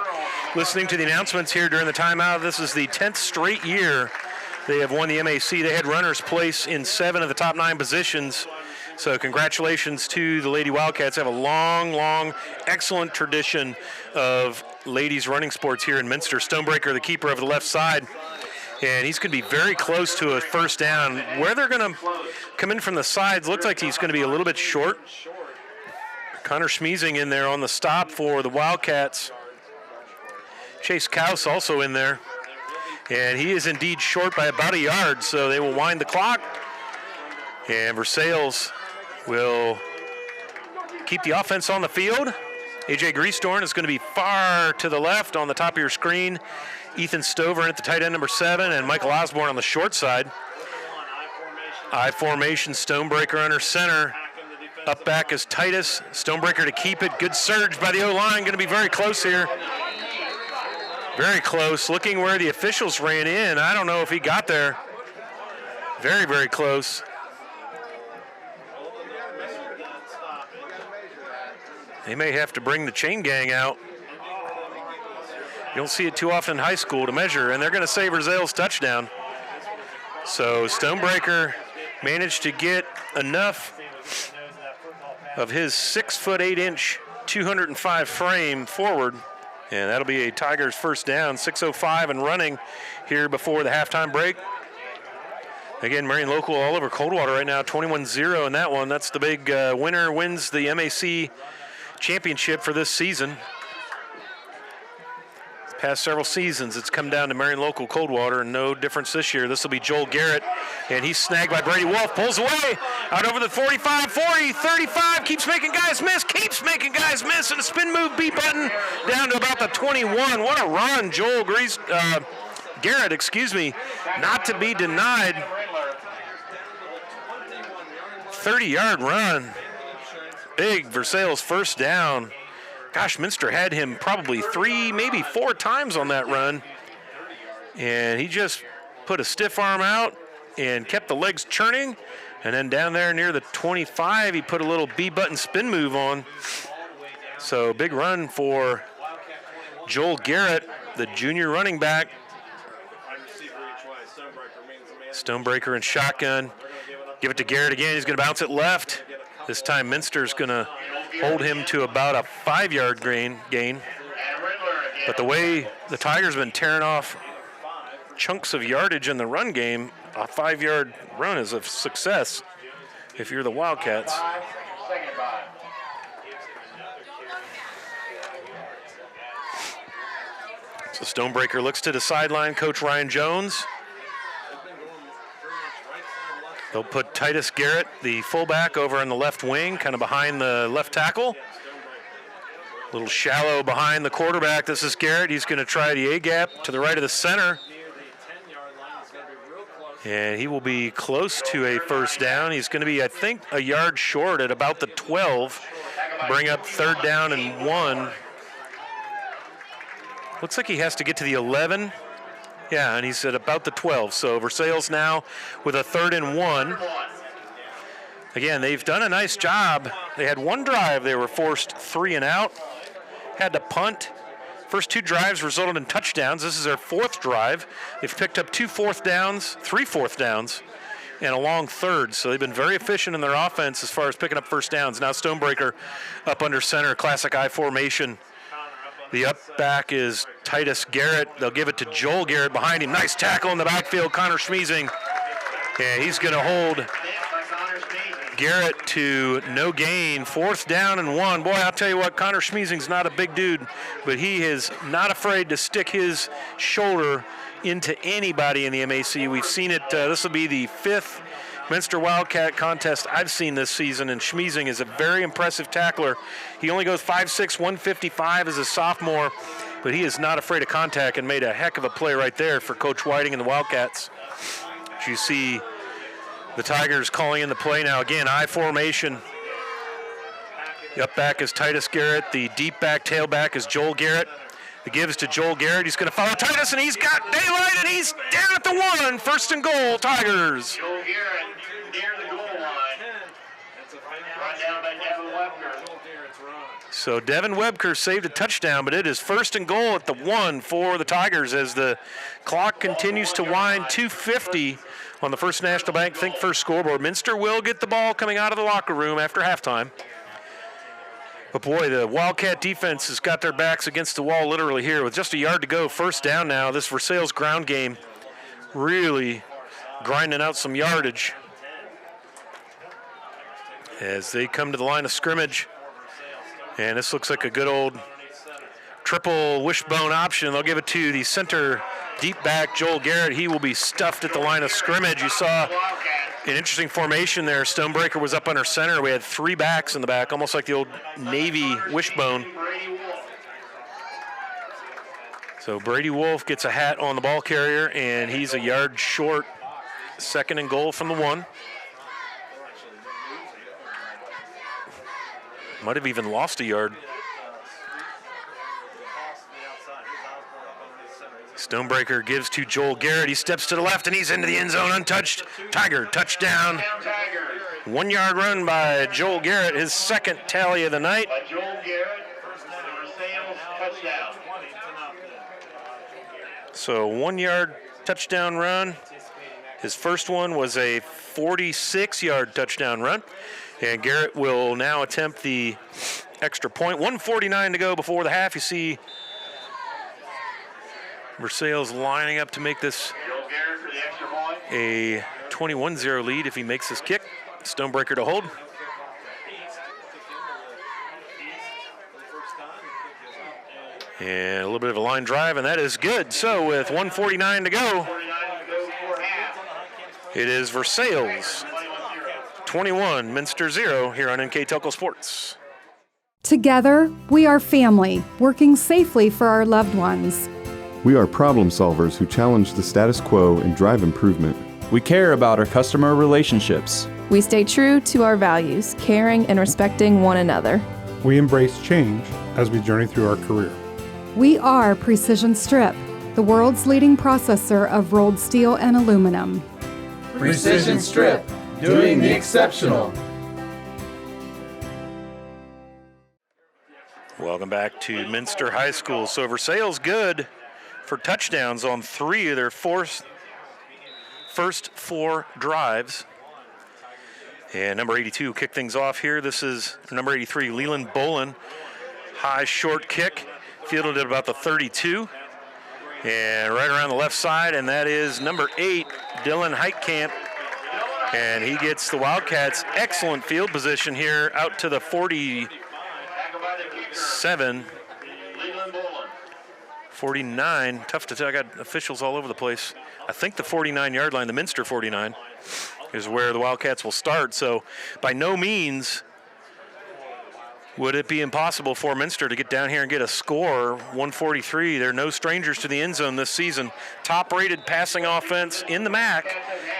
Listening to the announcements here during the timeout, this is the 10th straight year they have won the MAC. They had runners place in 7 of the top 9 positions. So congratulations to the Lady Wildcats. They have a long, excellent tradition of ladies running sports here in Minster. Stonebreaker, the keeper of the left side. And he's going to be very close to a first down. Where they're going to come in from the sides, looks like he's going to be a little bit short. Connor Schmeezing in there on the stop for the Wildcats. Chase Kaus also in there. And he is indeed short by about a yard, so they will wind the clock. And Versailles will keep the offense on the field. A.J. Greastorm is going to be far to the left on the top of your screen. Ethan Stover at the tight end, number 7, and Michael Osborne on the short side. I formation, Stonebreaker under center. Up back is Titus. Stonebreaker to keep it. Good surge by the O-line. Going to be very close here. Very close. Looking where the officials ran in. I don't know if he got there. Very, very close. They may have to bring the chain gang out. You don't see it too often in high school to measure, and they're going to say Versailles' touchdown. So Stonebreaker managed to get enough of his 6'8", 205 frame forward, and that'll be a Tigers first down. 6:05 and running here before the halftime break. Again, Marion Local all over Coldwater right now, 21-0 in that one. That's the big winner wins the MAC championship for this season. Past several seasons, it's come down to Marion Local Coldwater, and no difference this year. This will be Joel Garrett, and he's snagged by Brady Wolf. Pulls away, out over the 45, 40, 35, keeps making guys miss, and a spin move B button down to about the 21. What a run, Garrett, not to be denied. 30-yard run. Big Versailles first down. Gosh, Minster had him probably 3, maybe 4 times on that run. And he just put a stiff arm out and kept the legs churning. And then down there near the 25, he put a little B-button spin move on. So big run for Joel Garrett, the junior running back. Stonebreaker and shotgun. Give it to Garrett again. He's going to bounce it left. This time Minster's going to hold him to about a 5-yard gain. But the way the Tigers have been tearing off chunks of yardage in the run game, a 5-yard run is a success if you're the Wildcats. So Stonebreaker looks to the sideline, Coach Ryan Jones. They'll put Titus Garrett, the fullback, over on the left wing, kind of behind the left tackle. A little shallow behind the quarterback. This is Garrett. He's going to try the A-gap to the right of the center. And he will be close to a first down. He's going to be, I think, a yard short at about the 12. Bring up 3rd down and 1. Looks like he has to get to the 11. Yeah, and he's at about the 12. So Versailles now with a 3rd and 1. Again, they've done a nice job. They had one drive. They were forced 3 and out. Had to punt. First 2 drives resulted in touchdowns. This is their 4th drive. They've picked up 2 4th downs, 3 4th downs, and a long 3rd. So they've been very efficient in their offense as far as picking up first downs. Now Stonebreaker up under center, classic I formation. The up back is Titus Garrett. They'll give it to Joel Garrett behind him. Nice tackle in the backfield, Connor Schmiesing. Yeah, he's going to hold Garrett to no gain. 4th down and 1. Boy, I'll tell you what, Connor Schmiesing's not a big dude, but he is not afraid to stick his shoulder into anybody in the MAC. We've seen it. This will be the 5th Minster Wildcat contest I've seen this season, and Schmiesing is a very impressive tackler. He only goes 5'6", 155 as a sophomore, but he is not afraid of contact and made a heck of a play right there for Coach Whiting and the Wildcats. As you see the Tigers calling in the play now. Again, I formation. The up back is Titus Garrett. The deep back, tailback is Joel Garrett. The give is to Joel Garrett. He's going to follow Titus, and he's got daylight, and he's down at the 1. 1st and goal, Tigers. Joel Garrett near the goal line. Run down by Devin Webker. So Devin Webker saved a touchdown, but it is 1st and goal at the 1 for the Tigers as the clock continues to wind. 2:50 on the First National Bank Think First scoreboard. Minster will get the ball coming out of the locker room after halftime. But boy, the Wildcat defense has got their backs against the wall literally here with just a yard to go. 1st down now. This Versailles ground game really grinding out some yardage as they come to the line of scrimmage. And this looks like a good old triple wishbone option. They'll give it to the center deep back, Joel Garrett. He will be stuffed at the line of scrimmage. You saw an interesting formation there. Stonebreaker was up under center. We had 3 backs in the back, almost like the old Navy wishbone. So Brady Wolf gets a hat on the ball carrier, and he's a yard short. 2nd and goal from the 1. Might have even lost a yard. Stonebreaker gives to Joel Garrett. He steps to the left, and he's into the end zone untouched. Tiger touchdown. 1-yard run by Joel Garrett, his 2nd tally of the night. So 1-yard touchdown run. His first one was a 46-yard touchdown run. And Garrett will now attempt the extra point. 1:49 to go before the half. You see Versailles lining up to make this a 21-0 lead if he makes this kick. Stonebreaker to hold. And a little bit of a line drive, and that is good. So with 1:49 to go, it is Versailles 21, Minster 0 here on NKTelco Sports. Together, we are family, working safely for our loved ones. We are problem solvers who challenge the status quo and drive improvement. We care about our customer relationships. We stay true to our values, caring and respecting one another. We embrace change as we journey through our career. We are Precision Strip, the world's leading processor of rolled steel and aluminum. Precision Strip, doing the exceptional. Welcome back to Minster High School. So Versailles good for touchdowns on 3 of their first 4 drives. And number 82 kick things off here. This is number 83, Leland Bolin. High short kick, fielded at about the 32. And right around the left side, and that is number 8, Dylan Heitkamp. And he gets the Wildcats excellent field position here out to the 47, 49. Tough to tell. I got officials all over the place. I think the 49-yard line, the Minster 49, is where the Wildcats will start. So by no means would it be impossible for Minster to get down here and get a score. 143. They're no strangers to the end zone this season. Top-rated passing offense in the MAC.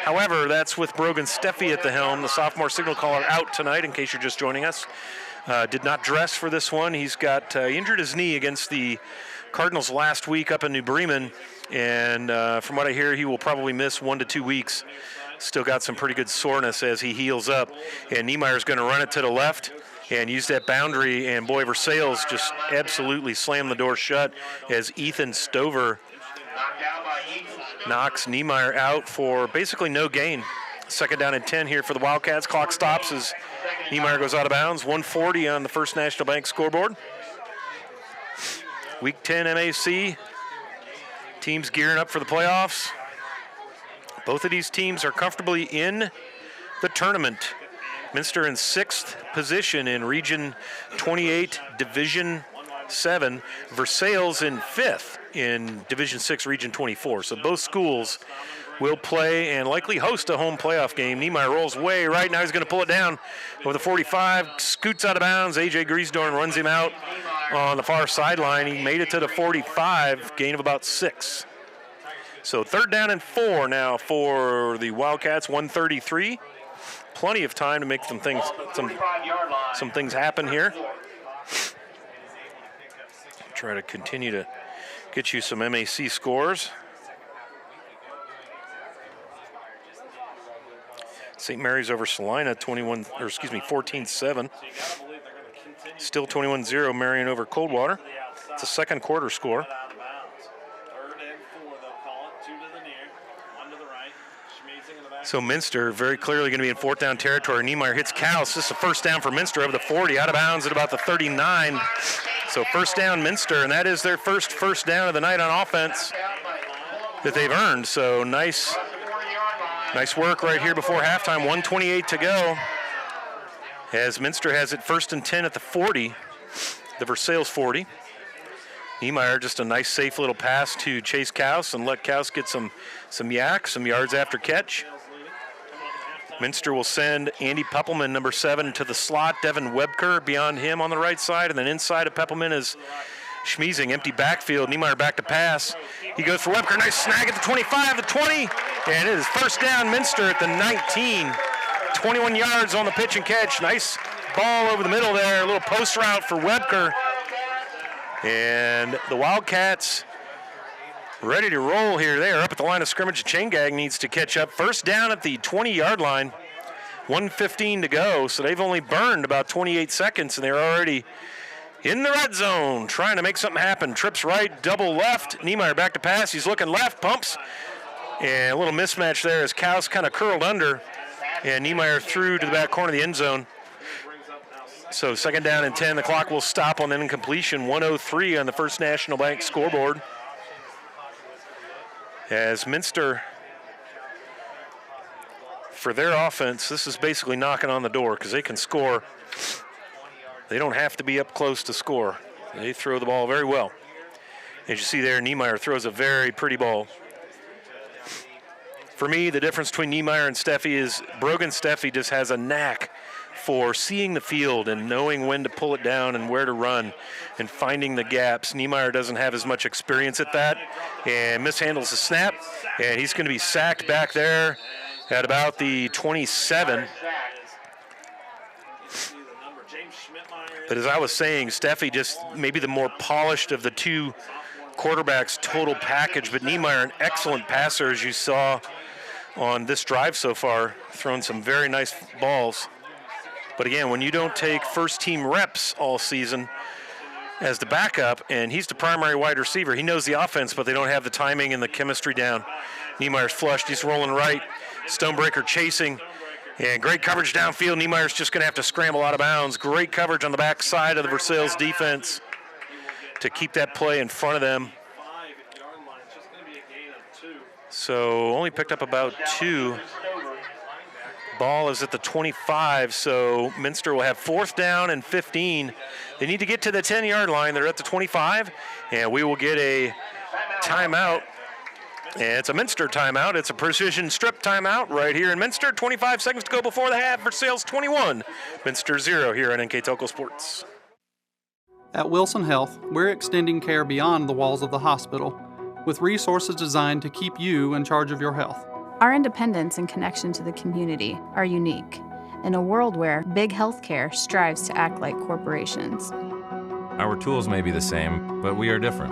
However, that's with Brogan Steffi at the helm. The sophomore signal caller out tonight, in case you're just joining us. Did not dress for this one. He's got injured his knee against the Cardinals last week up in New Bremen. And from what I hear, he will probably miss 1 to 2 weeks. Still got some pretty good soreness as he heals up. And Niemeyer's going to run it to the left and use that boundary, and boy, Versailles just absolutely slammed the door shut as Ethan Stover knocks Niemeyer out for basically no gain. 2nd down and 10 here for the Wildcats. Clock stops as Niemeyer goes out of bounds. 140 on the First National Bank scoreboard. Week 10 MAC. Teams gearing up for the playoffs. Both of these teams are comfortably in the tournament. Minster in 6th position in Region 28, Division 7. Versailles in 5th in Division 6, Region 24. So both schools will play and likely host a home playoff game. Niemeyer rolls way right. Now he's going to pull it down over the 45. Scoots out of bounds. A.J. Griesdorn runs him out on the far sideline. He made it to the 45, gain of about 6. So 3rd down and 4 now for the Wildcats, 133. Plenty of time to make some things happen here. Try to continue to get you some MAC scores. St. Mary's over Salina 14-7. Still 21-0 Marion over Coldwater. It's a 2nd quarter score. So Minster very clearly going to be in 4th down territory. Niemeyer hits Kaus. This is a 1st down for Minster over the 40, out of bounds at about the 39. So 1st down Minster, and that is their first down of the night on offense that they've earned. So nice work right here before halftime. 1:28 to go as Minster has it 1st and 10 at the 40, the Versailles 40. Niemeyer, just a nice, safe little pass to Chase Kaus and let Kaus get some yards after catch. Minster will send Andy Peppelman, number 7, to the slot. Devin Webker beyond him on the right side. And then inside of Peppelman is Schmiesing. Empty backfield. Niemeyer back to pass. He goes for Webker. Nice snag at the 25, the 20. And it is 1st down Minster at the 19. 21 yards on the pitch and catch. Nice ball over the middle there. A little post route for Webker. And the Wildcats ready to roll here. They are up at the line of scrimmage. Chain Gang needs to catch up. 1st down at the 20-yard line. 1:15 to go, so they've only burned about 28 seconds, and they're already in the red zone trying to make something happen. Trips right, double left. Niemeyer back to pass. He's looking left, pumps. And a little mismatch there as Kaus kind of curled under, and Niemeyer threw to the back corner of the end zone. So 2nd down and 10. The clock will stop on the incompletion. 1:03 on the First National Bank scoreboard. As Minster, for their offense, this is basically knocking on the door because they can score. They don't have to be up close to score. They throw the ball very well. As you see there, Niemeyer throws a very pretty ball. For me, the difference between Niemeyer and Steffi is Brogan Steffi just has a knack for seeing the field and knowing when to pull it down and where to run and finding the gaps. Niemeyer doesn't have as much experience at that and mishandles the snap, and he's going to be sacked back there at about the 27. But as I was saying, Steffi just maybe the more polished of the two quarterbacks total package, but Niemeyer an excellent passer, as you saw on this drive so far, throwing some very nice balls. But again, when you don't take first team reps all season as the backup, and he's the primary wide receiver, he knows the offense, but they don't have the timing and the chemistry down. Niemeyer's flushed, he's rolling right, Stonebreaker chasing, and great coverage downfield. Niemeyer's just going to have to scramble out of bounds. Great coverage on the back side of the Versailles defense to keep that play in front of them. So only picked up about 2. Ball is at the 25, so Minster will have 4th down and 15. They need to get to the 10-yard line. They're at the 25, and we will get a timeout. And it's a Minster timeout. It's a precision strip timeout right here in Minster. 25 seconds to go before the half. Versailles 21, Minster 0 here on NKTelco Sports. At Wilson Health, we're extending care beyond the walls of the hospital with resources designed to keep you in charge of your health. Our independence and connection to the community are unique in a world where big healthcare strives to act like corporations. Our tools may be the same, but we are different.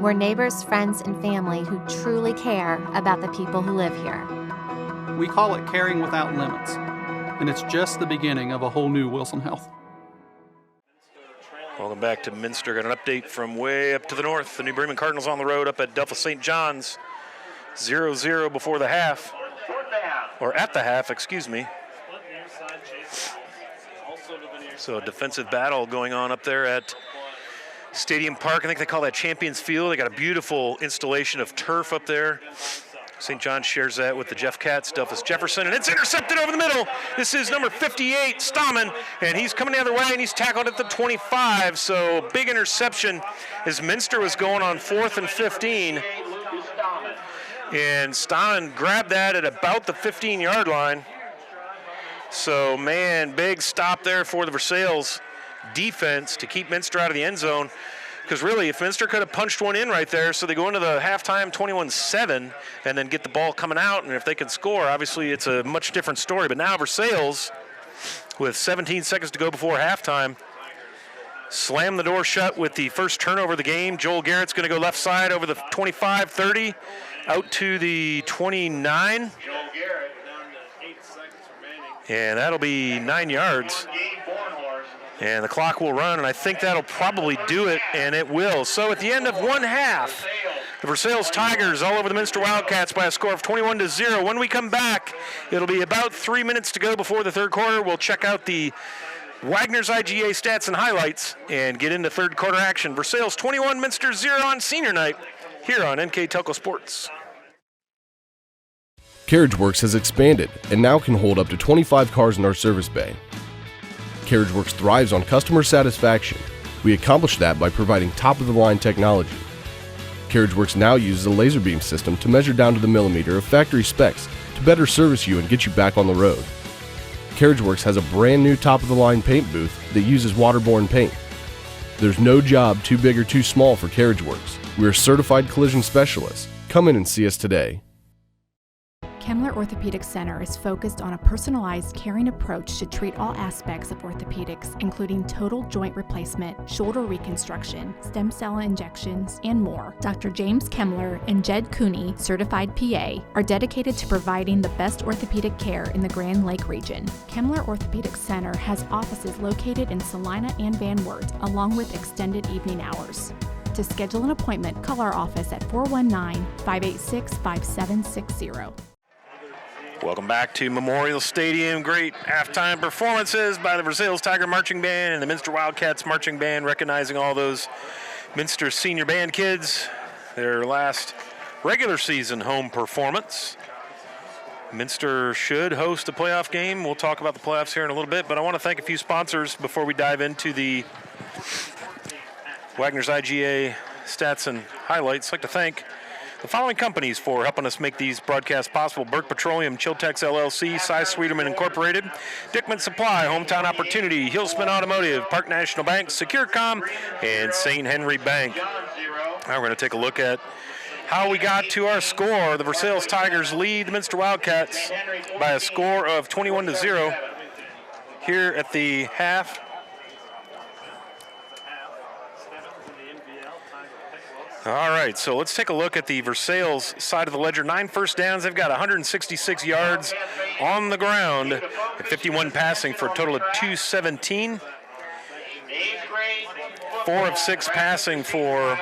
We're neighbors, friends, and family who truly care about the people who live here. We call it caring without limits, and it's just the beginning of a whole new Wilson Health. Welcome back to Minster. Got an update from way up to the north. The New Bremen Cardinals on the road up at Delphos St. John's. 0-0 before the half, or at the half, excuse me. So a defensive battle going on up there at Stadium Park. I think they call that Champions Field. They got a beautiful installation of turf up there. St. John shares that with the Jeff Cats, Delphos Jefferson, and it's intercepted over the middle. This is number 58, Stammen, and he's coming the other way, and he's tackled at the 25. So big interception as Minster was going on 4th and 15. And Stammen grabbed that at about the 15-yard line. So, man, big stop there for the Versailles defense to keep Minster out of the end zone. Because really, if Minster could have punched one in right there, so they go into the halftime 21-7 and then get the ball coming out, and if they can score, obviously it's a much different story. But now Versailles, with 17 seconds to go before halftime, slam the door shut with the first turnover of the game. Joel Garrett's going to go left side over the 25-30, out to the 29. And that'll be 9 yards. And the clock will run, and I think that'll probably do it, and it will. So at the end of one half, the Versailles Tigers all over the Minster Wildcats by a score of 21-0. When we come back, it'll be about 3 minutes to go before the third quarter. We'll check out the Wagner's IGA stats and highlights and get into third quarter action. Versailles 21, Minster 0 on senior night here on NKTelco Sports. CarriageWorks has expanded and now can hold up to 25 cars in our service bay. CarriageWorks thrives on customer satisfaction. We accomplish that by providing top-of-the-line technology. CarriageWorks now uses a laser beam system to measure down to the millimeter of factory specs to better service you and get you back on the road. CarriageWorks has a brand new top-of-the-line paint booth that uses waterborne paint. There's no job too big or too small for CarriageWorks. We're certified collision specialists. Come in and see us today. Kemmler Orthopedic Center is focused on a personalized, caring approach to treat all aspects of orthopedics, including total joint replacement, shoulder reconstruction, stem cell injections, and more. Dr. James Kemmler and Jed Cooney, certified PA, are dedicated to providing the best orthopedic care in the Grand Lake region. Kemmler Orthopedic Center has offices located in Salina and Van Wert, along with extended evening hours. To schedule an appointment, call our office at 419-586-5760. Welcome back to Memorial Stadium. Great halftime performances by the Versailles Tiger Marching Band and the Minster Wildcats Marching Band, recognizing all those Minster senior band kids, their last regular season home performance. Minster should host a playoff game. We'll talk about the playoffs here in a little bit, but I want to thank a few sponsors before we dive into the Wagner's IGA stats and highlights. I'd like to thank the following companies for helping us make these broadcasts possible: Burke Petroleum, Chiltex LLC, Cy Sweeterman Incorporated, Dickman Supply, Hometown Opportunity, Hillsman Automotive, Park National Bank, Securcom, and St. Henry Bank. Now we're going to take a look at how we got to our score. The Versailles Tigers lead the Minster Wildcats by a score of 21-0 here at the half. All right, so let's take a look at the Versailles side of the ledger. 9 first downs. They've got 166 yards on the ground, and 51 passing for a total of 217. 4 of 6 passing for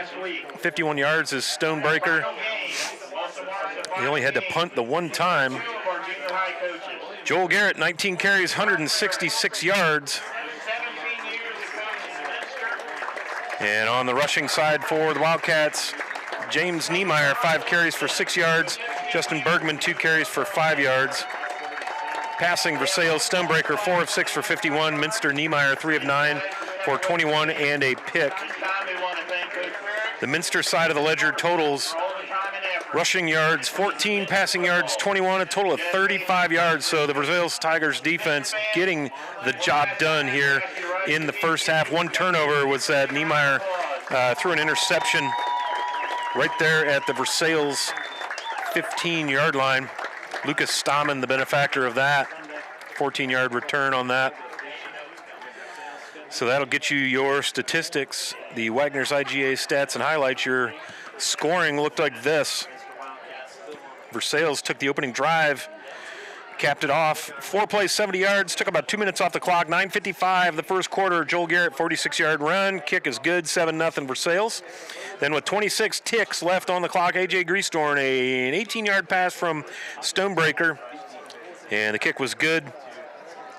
51 yards is Stonebreaker. He only had to punt the one time. Joel Garrett, 19 carries, 166 yards. And on the rushing side for the Wildcats, James Niemeyer, 5 carries for 6 yards. Justin Bergman, 2 carries for 5 yards. Passing, Versailles Stonebreaker, 4 of 6 for 51. Minster Niemeyer, 3 of 9 for 21 and a pick. The Minster side of the ledger totals: rushing yards 14, passing yards 21, a total of 35 yards. So the Versailles Tigers defense getting the job done here in the first half. One turnover was that Niemeyer threw an interception right there at the Versailles 15-yard line. Lucas Stammen, the benefactor of that, 14-yard return on that. So that'll get you your statistics. The Wagner's IGA stats and highlights. Your scoring looked like this. Versailles took the opening drive, capped it off. 4 plays, 70 yards, took about 2 minutes off the clock. 9:55 the first quarter. Joel Garrett, 46-yard run. Kick is good, 7-0 Versailles. Then with 26 ticks left on the clock, A.J. Greastorn, an 18-yard pass from Stonebreaker. And the kick was good.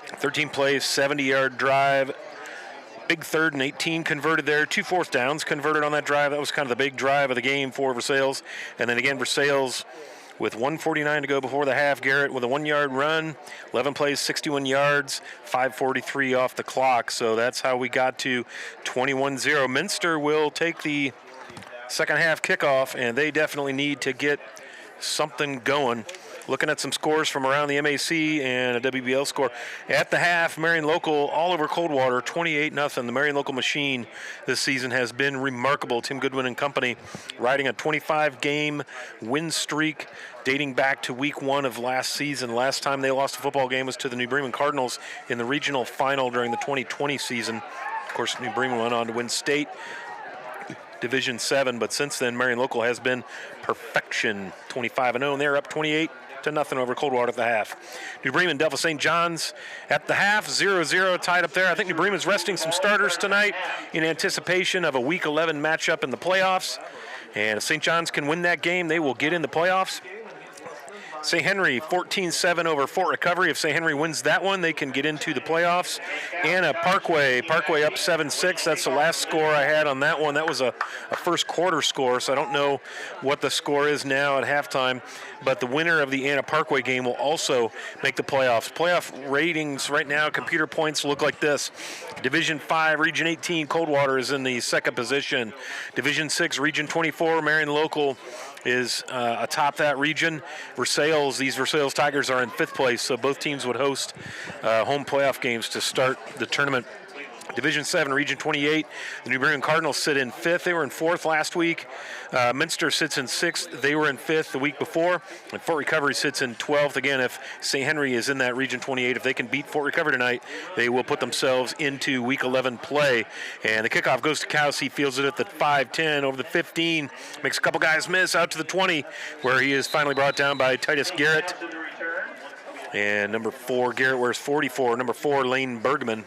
13 plays, 70-yard drive. Big 3rd and 18 converted there. 2 fourth downs converted on that drive. That was kind of the big drive of the game for Versailles. And then again, Versailles with 1:49 to go before the half. Garrett with a 1-yard run, 11 plays, 61 yards, 5:43 off the clock. So that's how we got to 21-0. Minster will take the second half kickoff, and they definitely need to get something going. Looking at some scores from around the MAC and a WBL score. At the half, Marion Local all over Coldwater, 28-0. The Marion Local machine this season has been remarkable. Tim Goodwin and company riding a 25-game win streak dating back to week 1 of last season. Last time they lost a football game was to the New Bremen Cardinals in the regional final during the 2020 season. Of course, New Bremen went on to win state Division 7, but since then, Marion Local has been perfection, 25-0, and they're up 28-0 over Coldwater at the half. New Bremen, Delta St. John's at the half, 0-0, tied up there. I think New Bremen's resting some starters tonight in anticipation of a Week 11 matchup in the playoffs. And if St. John's can win that game, they will get in the playoffs. St. Henry 14-7 over Fort Recovery. If St. Henry wins that one, they can get into the playoffs. Anna Parkway up 7-6. That's the last score I had on that one. That was a first quarter score, so I don't know what the score is now at halftime. But the winner of the Anna Parkway game will also make the playoffs. Playoff ratings right now, computer points look like this. Division 5, Region 18, Coldwater is in the second position. Division 6, Region 24, Marion Local is atop that region. These Versailles Tigers are in 5th place, so both teams would host home playoff games to start the tournament. Division 7, Region 28, the New Bremen Cardinals sit in 5th. They were in 4th last week. Minster sits in 6th. They were in 5th the week before. And Fort Recovery sits in 12th. Again, if St. Henry is in that Region 28, if they can beat Fort Recovery tonight, they will put themselves into Week 11 play. And the kickoff goes to Cowes. He fields it at the 5-10 over the 15. Makes a couple guys miss out to the 20, where he is finally brought down by Titus Garrett. And number 4, Garrett wears 44. Number 4, Lane Bergman.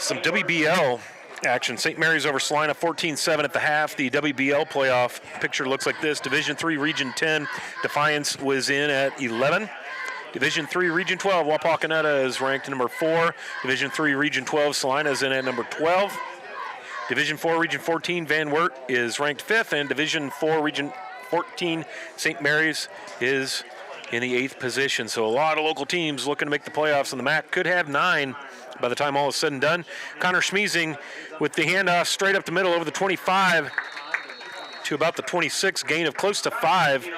Some WBL action. St. Mary's over Salina 14-7 at the half. The WBL playoff picture looks like this. Division 3, Region 10, Defiance was in at 11. Division 3, Region 12, Wapakoneta is ranked number 4. Division 3, Region 12, Salina is in at number 12. Division 4, Region 14, Van Wert is ranked 5th. And Division 4, Region 14, St. Mary's is in the 8th position. So a lot of local teams looking to make the playoffs in the MAC. Could have 9 by the time all is said and done. Connor Schmiesing with the handoff straight up the middle over the 25 to about the 26, gain of close to 5.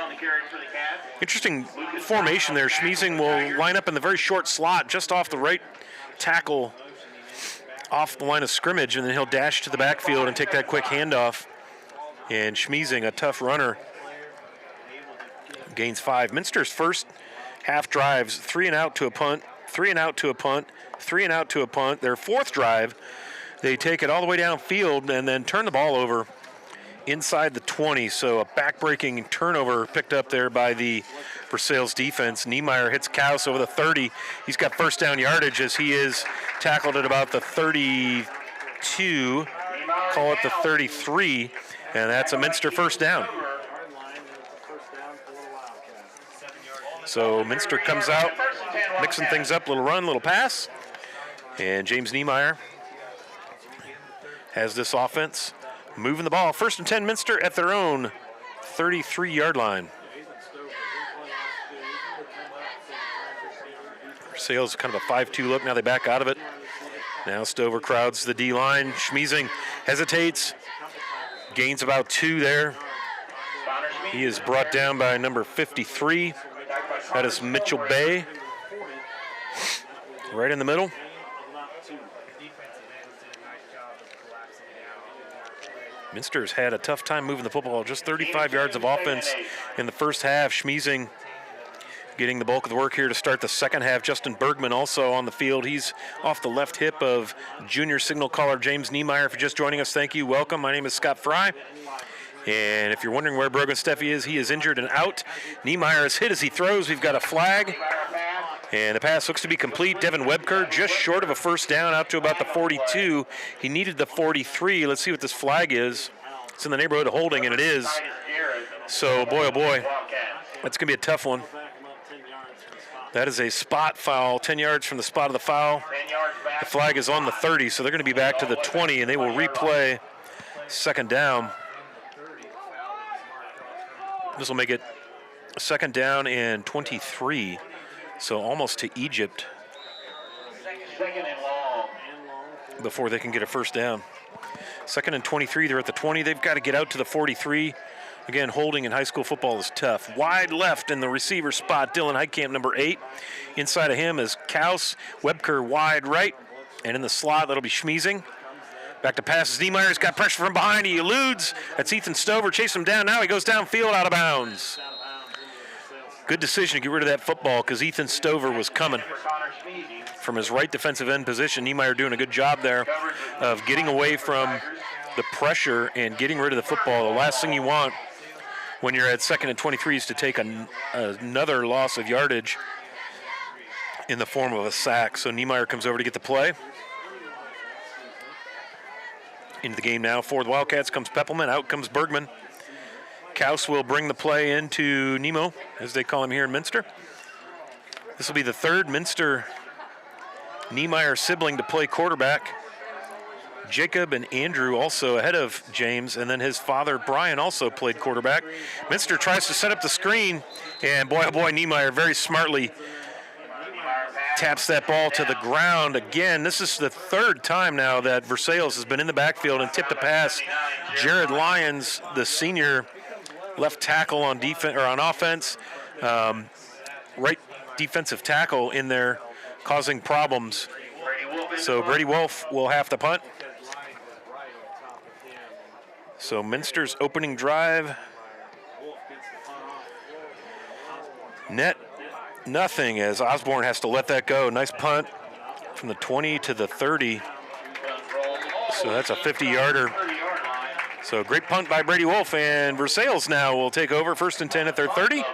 Interesting formation there. Schmiesing will line up in the very short slot just off the right tackle off the line of scrimmage, and then he'll dash to the backfield and take that quick handoff. And Schmiesing, a tough runner, gains 5. Minster's first half drives, 3 and out to a punt, 3 and out to a punt, 3 and out to a punt. Their 4th drive, they take it all the way downfield and then turn the ball over inside the 20. So a back-breaking turnover picked up there by the Versailles defense. Niemeyer hits Kaus over the 30. He's got first down yardage as he is tackled at about the 32, call it the 33, and that's a Minster first down. So Minster comes out, mixing things up, little run, little pass. And James Niemeyer has this offense moving the ball. 1st and 10 Minster at their own 33-yard line. Versailles kind of a 5-2 look. Now they back out of it. Now Stover crowds the D-line. Schmiesing hesitates. Gains about 2 there. He is brought down by number 53. That is Mitchell Bay. Right in the middle. Minster's had a tough time moving the football. Just 35 yards of offense in the first half. Schmiesing getting the bulk of the work here to start the second half. Justin Bergman also on the field. He's off the left hip of junior signal caller James Niemeyer. If you're just joining us, thank you. Welcome. My name is Scott Fry. And if you're wondering where Brogan Steffi is, he is injured and out. Niemeyer is hit as he throws. We've got a flag. And the pass looks to be complete. Devin Webker just short of a first down out to about the 42. He needed the 43. Let's see what this flag is. It's in the neighborhood of holding, and it is. So, boy, oh boy, that's going to be a tough one. That is a spot foul, 10 yards from the spot of the foul. The flag is on the 30, so they're going to be back to the 20, and they will replay second down. This will make it a second down and 23, so almost to Egypt before they can get a first down. 2nd and 23, they're at the 20. They've got to get out to the 43. Again, holding in high school football is tough. Wide left in the receiver spot, Dylan Heitkamp, number 8. Inside of him is Kaus. Webker wide right. And in the slot, that'll be Schmiesing. Back to passes. Niemeyer's got pressure from behind. He eludes. That's Ethan Stover. Chase him down. Now he goes downfield out of bounds. Good decision to get rid of that football because Ethan Stover was coming from his right defensive end position. Niemeyer doing a good job there of getting away from the pressure and getting rid of the football. The last thing you want when you're at 2nd and 23 is to take another loss of yardage in the form of a sack. So Niemeyer comes over to get the play. Into the game now for the Wildcats comes Peppelman. Out comes Bergman. Kaus will bring the play into Nemo, as they call him here in Minster. This will be the 3rd Minster Niemeyer sibling to play quarterback. Jacob and Andrew also ahead of James, and then his father Brian also played quarterback. Minster tries to set up the screen, and boy oh boy, Niemeyer very smartly taps that ball to the ground. Again, this is the 3rd time now that Versailles has been in the backfield and tipped a pass. Jared Lyons, the senior left tackle on defense or on offense, right defensive tackle in there, causing problems. So Brady Wolf will have to punt. So Minster's opening drive. Net nothing as Osborne has to let that go. Nice punt from the 20 to the 30. So that's a 50-yarder. So great punt by Brady Wolf, and Versailles now will take over 1st and 10 at their 30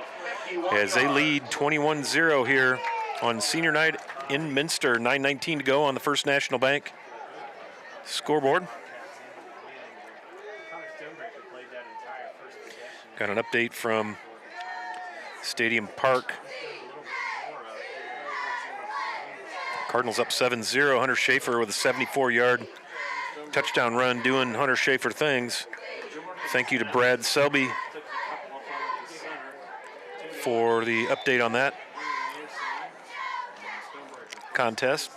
as they lead 21-0 here on senior night in Minster. 9:19 to go on the First National Bank scoreboard. Got an update from Stadium Park. Cardinals up 7-0. Hunter Schaefer with a 74-yard touchdown run doing Hunter Schaefer things. Thank you to Brad Selby for the update on that contest.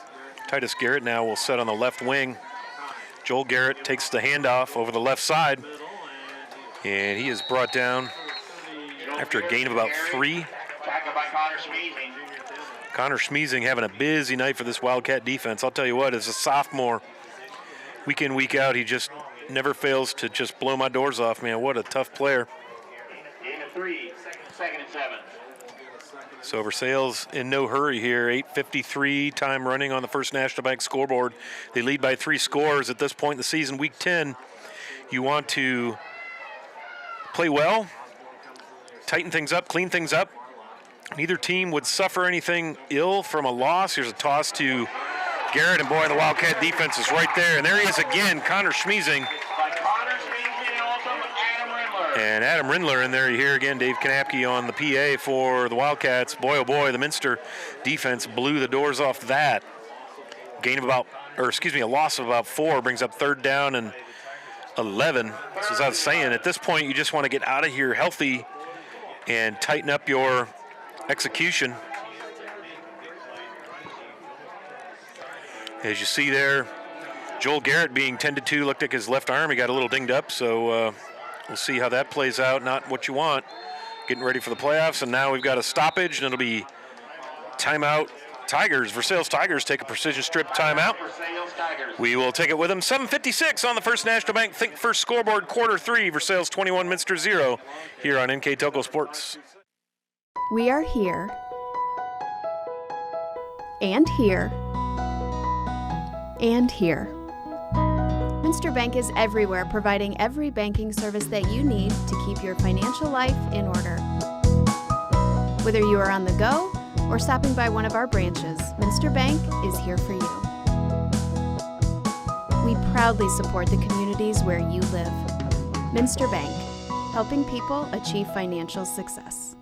Titus Garrett now will set on the left wing. Joel Garrett takes the handoff over the left side, and he is brought down after a gain of about 3. Tackled by Connor Schmeezing. Connor Schmeezing having a busy night for this Wildcat defense. I'll tell you what, as a sophomore, week in, week out, he just never fails to just blow my doors off, man. What a tough player. Gain of 3, second and 7. So Versailles in no hurry here. 8:53 time running on the First National Bank scoreboard. They lead by 3 scores at this point in the season, week 10. You want to play well, tighten things up, clean things up. Neither team would suffer anything ill from a loss. Here's a toss to Garrett, and boy, the Wildcat defense is right there. And there he is again, Connor Schmeezing. And Adam Rindler in there. You hear again Dave Kanapke on the PA for the Wildcats. Boy, oh boy, the Minster defense blew the doors off that. A loss of about 4 brings up 3rd down and 11. So as I was saying, at this point, you just want to get out of here healthy and tighten up your execution. As you see there, Joel Garrett being tended to, looked like his left arm, he got a little dinged up, so we'll see how that plays out. Not what you want. Getting ready for the playoffs, and now we've got a stoppage, and it'll be timeout. Tigers, Versailles Tigers take a precision strip timeout. We will take it with them. 7:56 on the First National Bank Think First scoreboard, quarter 3. Versailles 21, Minster 0 here on NKTelco Sports. We are here and here and here. Minster Bank is everywhere, providing every banking service that you need to keep your financial life in order. Whether you are on the go or stopping by one of our branches, Minster Bank is here for you. We proudly support the communities where you live. Minster Bank, helping people achieve financial success.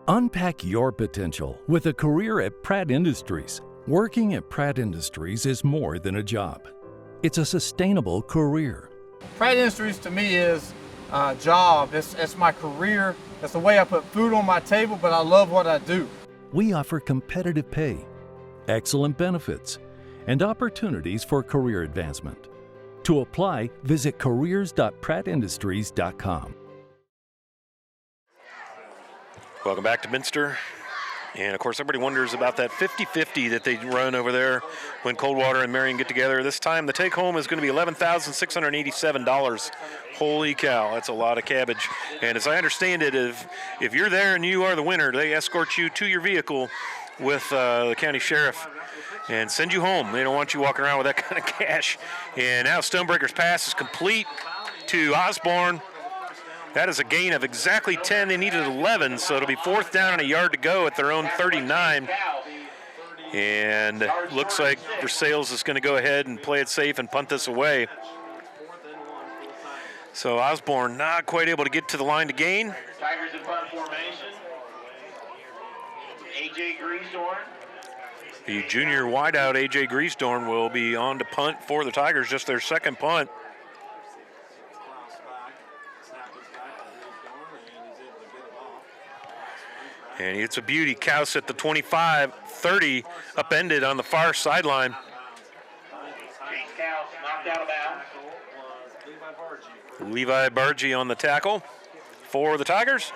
Unpack your potential with a career at Pratt Industries. Working at Pratt Industries is more than a job. It's a sustainable career. Pratt Industries to me is a job. It's my career. It's the way I put food on my table, but I love what I do. We offer competitive pay, excellent benefits, and opportunities for career advancement. To apply, visit careers.prattindustries.com. Welcome back to Minster. And, of course, everybody wonders about that 50-50 that they run over there when Coldwater and Marion get together. This time the take-home is going to be $11,687. Holy cow, that's a lot of cabbage. And as I understand it, if you're there and you are the winner, they escort you to your vehicle with the county sheriff and send you home. They don't want you walking around with that kind of cash. And now Stonebreaker's pass is complete to Osborne. That is a gain of exactly 10. They needed 11, so it'll be 4th down and a yard to go at their own 39. And looks like Versailles is going to go ahead and play it safe and punt this away. So Osborne not quite able to get to the line to gain. Tigers in punt formation. A.J. Greasdorn. The junior wideout, A.J. Greasdorn, will be on to punt for the Tigers, just their 2nd punt. And it's a beauty. Couse at the 25, 30, upended on the far sideline. Chase Couse knocked out of bounds. Levi Bargy on the tackle for the Tigers.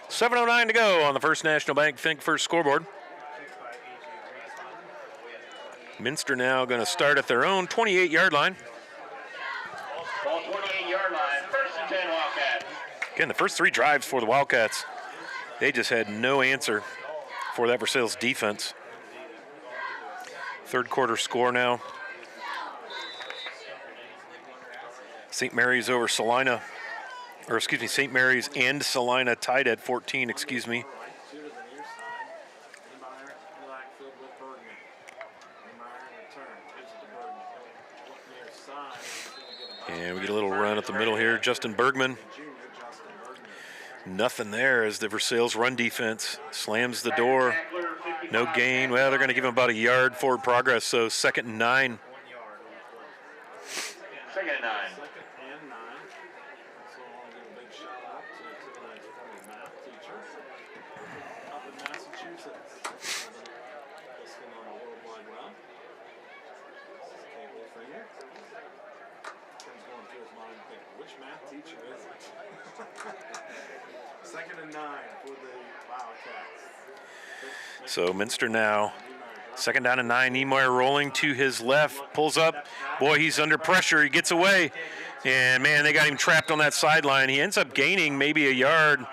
7:09 to go on the First National Bank Think First scoreboard. Minster now going to start at their own 28-yard line. Ball 28-yard line, 1st and 10 Wildcats. Again, the first 3 drives for the Wildcats, they just had no answer for that Versailles defense. 3rd quarter score now. St. Mary's over Salina, or excuse me, St. Mary's and Salina tied at 14, excuse me. And we get a little run up the middle here. Justin Bergman. Nothing there as the Versailles run defense slams the door. No gain. Well, they're going to give him about a yard forward progress, so 2nd and 9. 2nd and 9. Which math teacher is it? 2nd and 9 for the Wildcats. So Minster now, 2nd down and 9. Niemeyer rolling to his left, pulls up. Boy, he's under pressure. He gets away. And, man, they got him trapped on that sideline. He ends up gaining maybe a yard.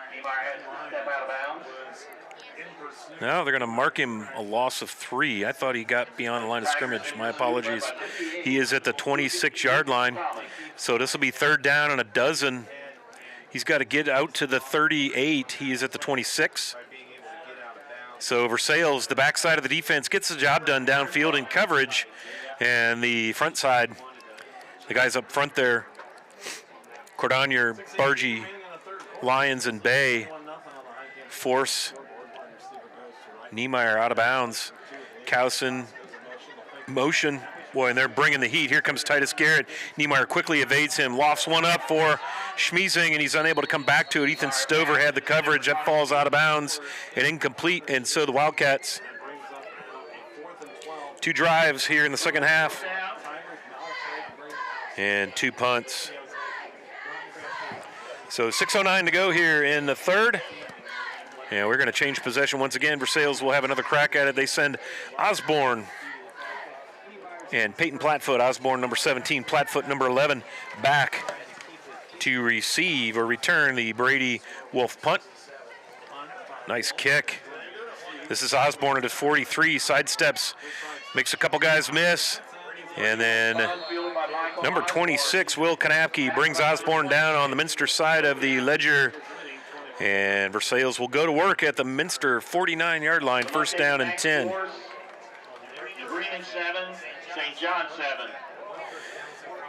Now they're going to mark him a loss of 3. I thought he got beyond the line of scrimmage. My apologies. He is at the 26-yard line. So this will be 3rd down and a dozen. He's got to get out to the 38. He is at the 26. So Versailles, the backside of the defense, gets the job done downfield in coverage. And the front side, the guys up front there, Cordonier, Bargy, Lyons, and Bay, force Niemeyer out of bounds. Cowson, motion. Boy, and they're bringing the heat. Here comes Titus Garrett. Niemeyer quickly evades him, lofts one up for Schmiesing, and he's unable to come back to it. Ethan Stover had the coverage. That falls out of bounds and incomplete. And so the Wildcats, 2 drives here in the second half and 2 punts. So 6:09 to go here in the third. And we're going to change possession once again. Versailles will have another crack at it. They send Osborne and Peyton Plattfoot, Osborne number 17, Plattfoot number 11, back to receive or return the Brady Wolf punt. Nice kick. This is Osborne at his 43, sidesteps, makes a couple guys miss. And then number 26, Will Kanapke, brings Osborne down on the Minster side of the ledger. And Versailles will go to work at the Minster 49-yard line, 1st down and 10. Green 7, St. John 7.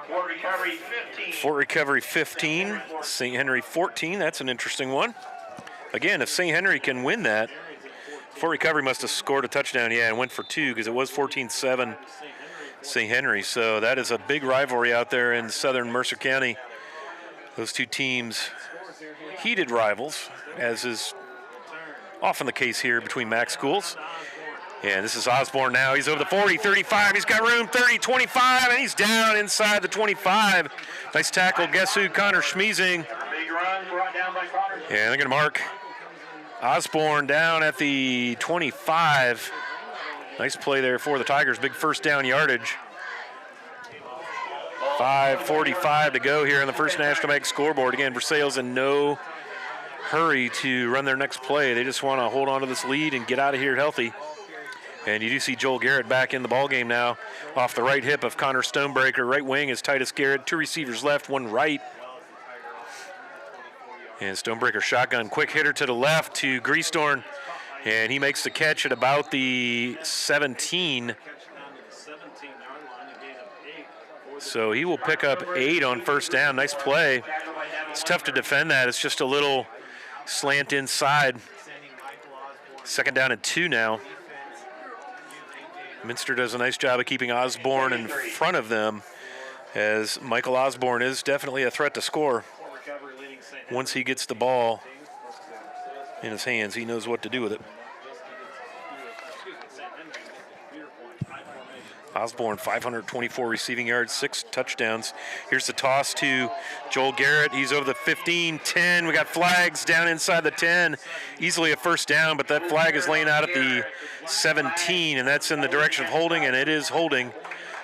Fort Recovery 15. Fort Recovery 15, St. Henry 14. That's an interesting one. Again, if St. Henry can win that, Fort Recovery must have scored a touchdown, and went for 2 because it was 14-7 St. Henry. So that is a big rivalry out there in southern Mercer County. Those two teams, heated rivals, as is often the case here between MAC schools. And this is Osborne now. He's over the 40, 35. He's got room, 30, 25, and he's down inside the 25. Nice tackle. Guess who? Connor Schmiesing. And they're going to mark Osborne down at the 25. Nice play there for the Tigers. Big 1st down yardage. 5:45 to go here on the First National Bank scoreboard. Again, Versailles in no hurry to run their next play. They just want to hold on to this lead and get out of here healthy. And you do see Joel Garrett back in the ballgame now off the right hip of Connor Stonebreaker. Right wing is Titus Garrett. 2 receivers left, 1 right. And Stonebreaker shotgun. Quick hitter to the left to Greastorn. And he makes the catch at about the 17. So he will pick up 8 on 1st down. Nice play. It's tough to defend that. It's just a little slant inside. 2nd down and 2 now. Minster does a nice job of keeping Osborne in front of them, as Michael Osborne is definitely a threat to score. Once he gets the ball in his hands, he knows what to do with it. Osborne, 524 receiving yards, 6 touchdowns. Here's the toss to Joel Garrett. He's over the 15, 10. We got flags down inside the 10. Easily a 1st down, but that flag is laying out at the 17, and that's in the direction of holding, and it is holding.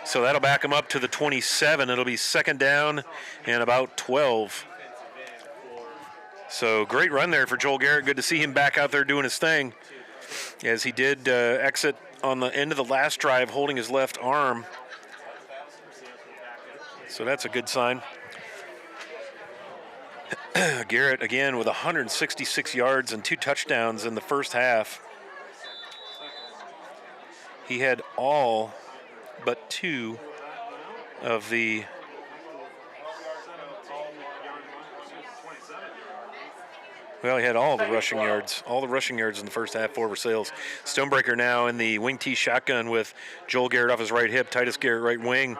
So that'll back him up to the 27. It'll be 2nd down and about 12. So great run there for Joel Garrett. Good to see him back out there doing his thing, as he did exit on the end of the last drive holding his left arm. So that's a good sign. Garrett again with 166 yards and 2 touchdowns in the first half. He had all but 2 of the he had all the rushing yards in the first half for Versailles. Stonebreaker now in the wing T shotgun with Joel Garrett off his right hip, Titus Garrett right wing.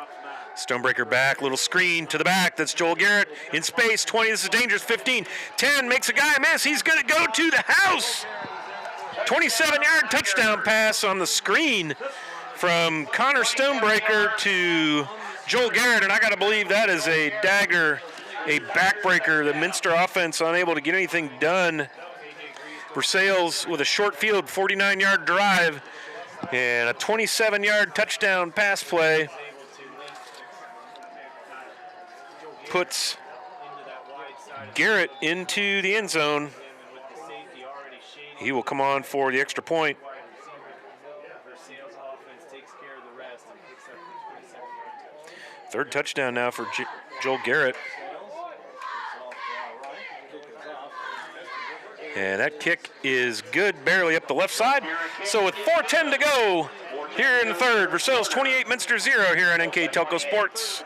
Stonebreaker back, little screen to the back. That's Joel Garrett in space, 20, this is dangerous, 15, 10, makes a guy miss. He's going to go to the house. 27-yard touchdown pass on the screen from Connor Stonebreaker to Joel Garrett, and I got to believe that is a dagger a backbreaker. The Minster offense unable to get anything done. Versailles with a short field, 49-yard drive, and a 27-yard touchdown pass play puts Garrett into the end zone. He will come on for the extra point. Third touchdown now for Joel Garrett. And that kick is good, barely up the left side. So with 4:10 to go here in the third, Versailles 28, Minster 0 here on NKTelco Sports.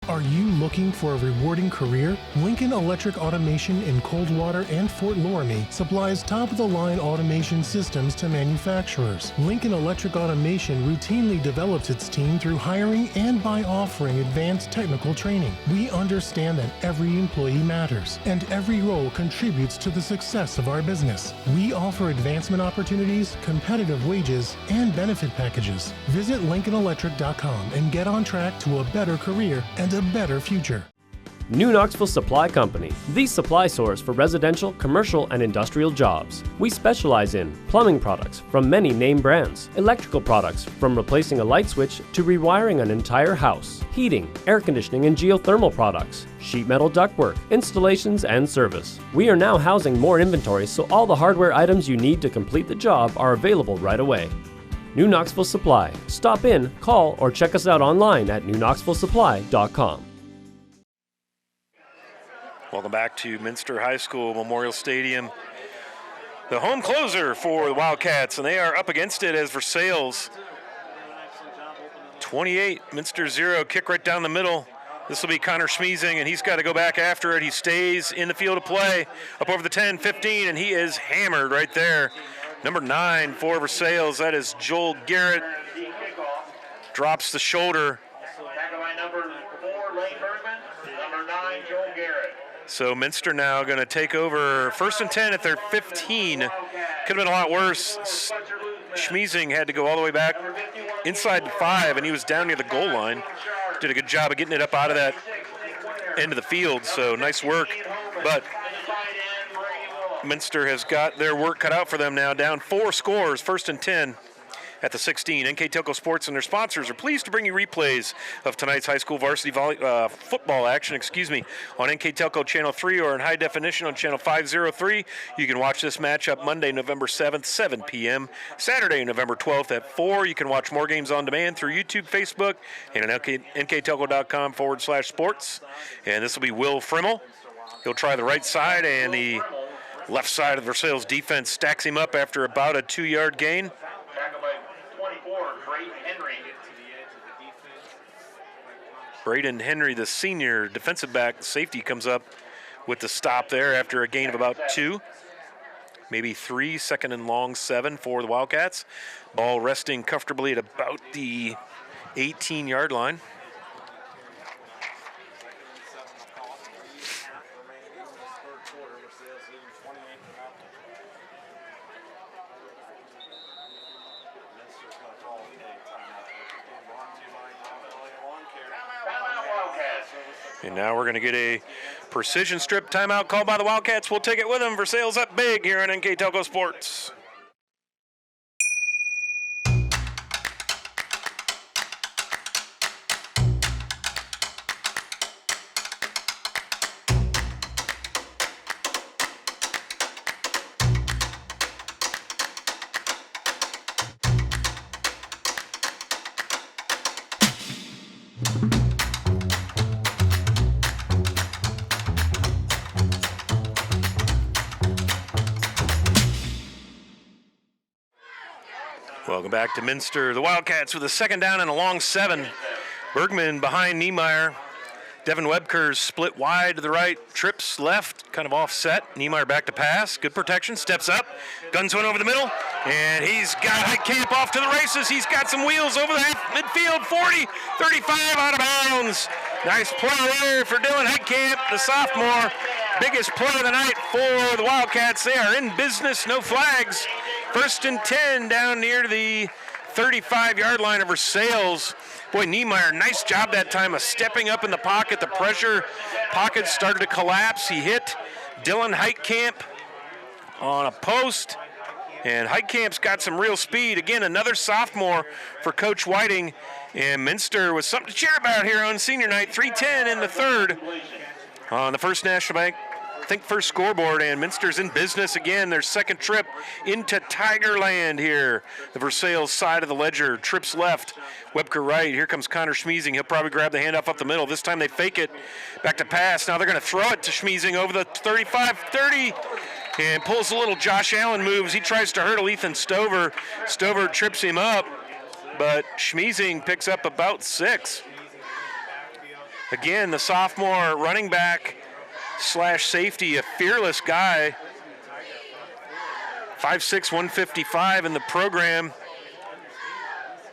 Are you looking for a rewarding career? Lincoln Electric Automation in Coldwater and Fort Loramie supplies top-of-the-line automation systems to manufacturers. Lincoln Electric Automation routinely develops its team through hiring and by offering advanced technical training. We understand that every employee matters, and every role contributes to the success of our business. We offer advancement opportunities, competitive wages, and benefit packages. Visit LincolnElectric.com and get on track to a better career and a better future. New Knoxville Supply Company, the supply source for residential, commercial, and industrial jobs. We specialize in plumbing products from many name brands, electrical products from replacing a light switch to rewiring an entire house, heating, air conditioning, and geothermal products, sheet metal ductwork, installations, and service. We are now housing more inventory, so all the hardware items you need to complete the job are available right away. New Knoxville Supply. Stop in, call, or check us out online at newknoxvillesupply.com. Welcome back to Minster High School Memorial Stadium. The home closer for the Wildcats, and they are up against it as Versailles 28, Minster 0, kick right down the middle. This will be Connor Schmeezing, and he's got to go back after it. He stays in the field of play, up over the 10, 15, and he is hammered right there. Number 9 for Versailles, that is Joel Garrett. Drops the shoulder. Tackled by number 4, Lane Bergman. Number 9, Joel Garrett. So Minster now going to take over 1st and 10 at their 15. Could have been a lot worse. Schmeezing had to go all the way back inside the 5, and he was down near the goal line. Did a good job of getting it up out of that end of the field, so nice work. But Minster has got their work cut out for them now, down 4 scores, 1st and 10 at the 16. NKTelco Sports and their sponsors are pleased to bring you replays of tonight's high school varsity football action, on NKTelco Channel 3 or in high definition on Channel 503. You can watch this matchup Monday, November 7th, 7 p.m., Saturday, November 12th at 4. You can watch more games on demand through YouTube, Facebook, and at nktelco.com/sports. And this will be Will Frimmel. He'll try the right side, and the left side of the Versailles defense stacks him up after about a 2-yard gain. Tackled by 24, Braden Henry. Braden Henry, the senior defensive back, safety, comes up with the stop there after a gain of about 2, maybe 3, 2nd and long, 7 for the Wildcats. Ball resting comfortably at about the 18-yard line. And now we're going to get a precision strip timeout called by the Wildcats. We'll take it with them. Versailles up big here on NKTelco Sports. Welcome back to Minster. The Wildcats with a 2nd down and a long 7. Bergman behind Niemeyer. Devin Webker's split wide to the right, trips left, kind of offset. Niemeyer back to pass, good protection, steps up, guns one over the middle, and he's got Heitkamp off to the races. He's got some wheels over the midfield, 40, 35 out of bounds. Nice play there for Dylan Heitkamp, the sophomore. Biggest play of the night for the Wildcats. They are in business, no flags. 1st and 10 down near the 35-yard line of Versailles. Boy, Niemeyer, nice job that time of stepping up in the pocket. The pressure pocket started to collapse. He hit Dylan Heitkamp on a post, and Heitkamp's got some real speed. Again, another sophomore for Coach Whiting, and Minster was something to cheer about here on senior night. 3:10 in the third on the First National Bank first scoreboard, and Minster's in business again. Their second trip into Tigerland here. The Versailles side of the ledger. Trips left, Webker right. Here comes Connor Schmeezing. He'll probably grab the handoff up the middle. This time they fake it. Back to pass. Now they're going to throw it to Schmeezing over the 35-30 and pulls a little Josh Allen moves. He tries to hurdle Ethan Stover. Stover trips him up, but Schmeezing picks up about 6. Again, the sophomore running back / safety, a fearless guy, 5'6", 155 in the program.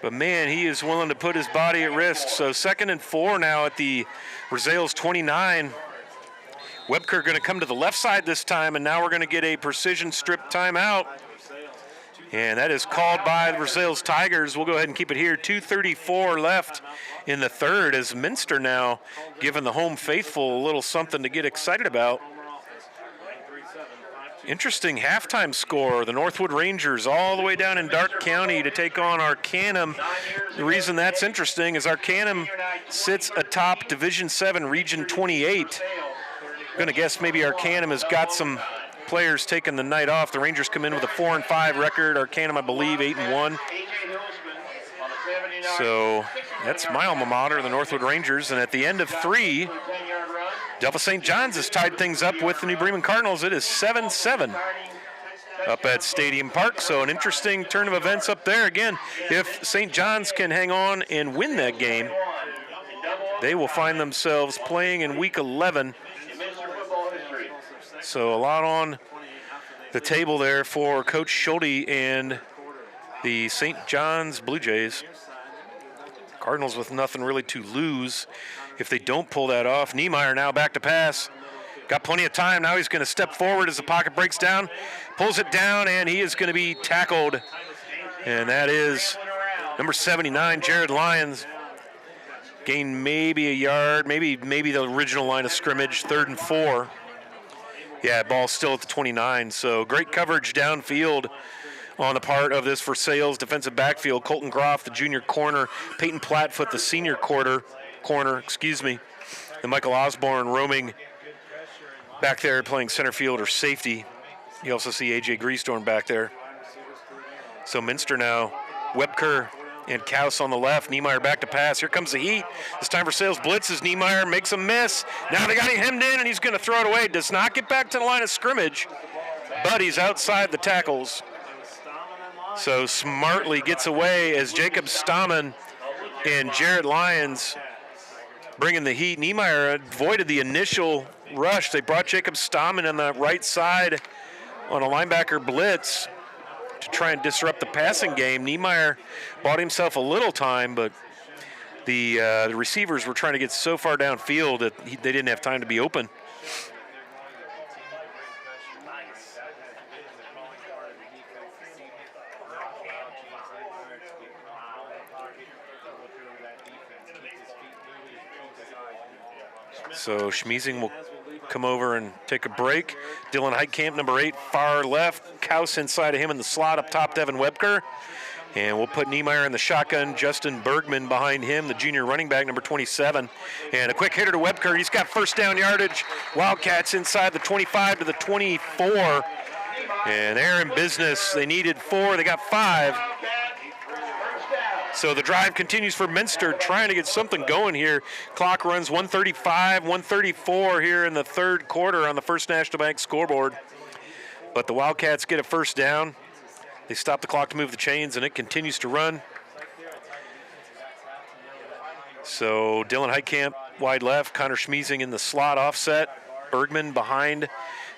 But man, he is willing to put his body at risk. So 2nd and 4 now at the Versailles 29. Webker going to come to the left side this time, and now we're going to get a precision strip timeout. And that is called by the Versailles Tigers. We'll go ahead and keep it here. 2:34 left in the third as Minster now giving the home faithful a little something to get excited about. Interesting halftime score. The Northwood Rangers all the way down in Darke County to take on Arcanum. The reason that's interesting is Arcanum sits atop Division 7, Region 28. I'm going to guess maybe Arcanum has got some players taking the night off. The Rangers come in with a 4-5 record. Arcanum, I believe, 8-1. So that's my alma mater, the Northwood Rangers. And at the end of 3, Delta St. John's has tied things up with the New Bremen Cardinals. It is 7-7 up at Stadium Park. So an interesting turn of events up there. Again, if St. John's can hang on and win that game, they will find themselves playing in Week 11. So a lot on the table there for Coach Schulte and the St. John's Blue Jays. Cardinals with nothing really to lose if they don't pull that off. Niemeyer now back to pass. Got plenty of time. Now he's going to step forward as the pocket breaks down. Pulls it down, and he is going to be tackled. And that is number 79, Jared Lyons. Gained maybe a yard, maybe the original line of scrimmage, 3rd and 4. Yeah, ball still at the 29, so great coverage downfield on the part of this Versailles defensive backfield. Colton Groff, the junior corner, Peyton Plattfoot, the senior corner, and Michael Osborne roaming back there playing center field or safety. You also see A.J. Greastorm back there. So Minster now, Webker and Kaus on the left. Niemeyer back to pass. Here comes the heat. This time Versailles blitzes. Niemeyer makes a miss. Now they got him hemmed in, and he's going to throw it away. Does not get back to the line of scrimmage, but he's outside the tackles. So smartly gets away as Jacob Stammen and Jarrett Lyons bringing the heat. Niemeyer avoided the initial rush. They brought Jacob Stammen on the right side on a linebacker blitz to try and disrupt the passing game. Niemeyer bought himself a little time, but the receivers were trying to get so far downfield that they didn't have time to be open. So Schmeezing will come over and take a break. Dylan Heitkamp, number 8, far left. Kaus inside of him in the slot up top, Devin Webker. And we'll put Niemeyer in the shotgun. Justin Bergman behind him, the junior running back, number 27. And a quick hitter to Webker. He's got first down yardage. Wildcats inside the 25 to the 24. And they're in business. They needed 4. They got 5. So the drive continues for Minster, trying to get something going here. Clock runs 1:35, 1:34 here in the third quarter on the First National Bank scoreboard. But the Wildcats get a first down. They stop the clock to move the chains, and it continues to run. So Dylan Heitkamp wide left, Connor Schmeezing in the slot offset. Bergman behind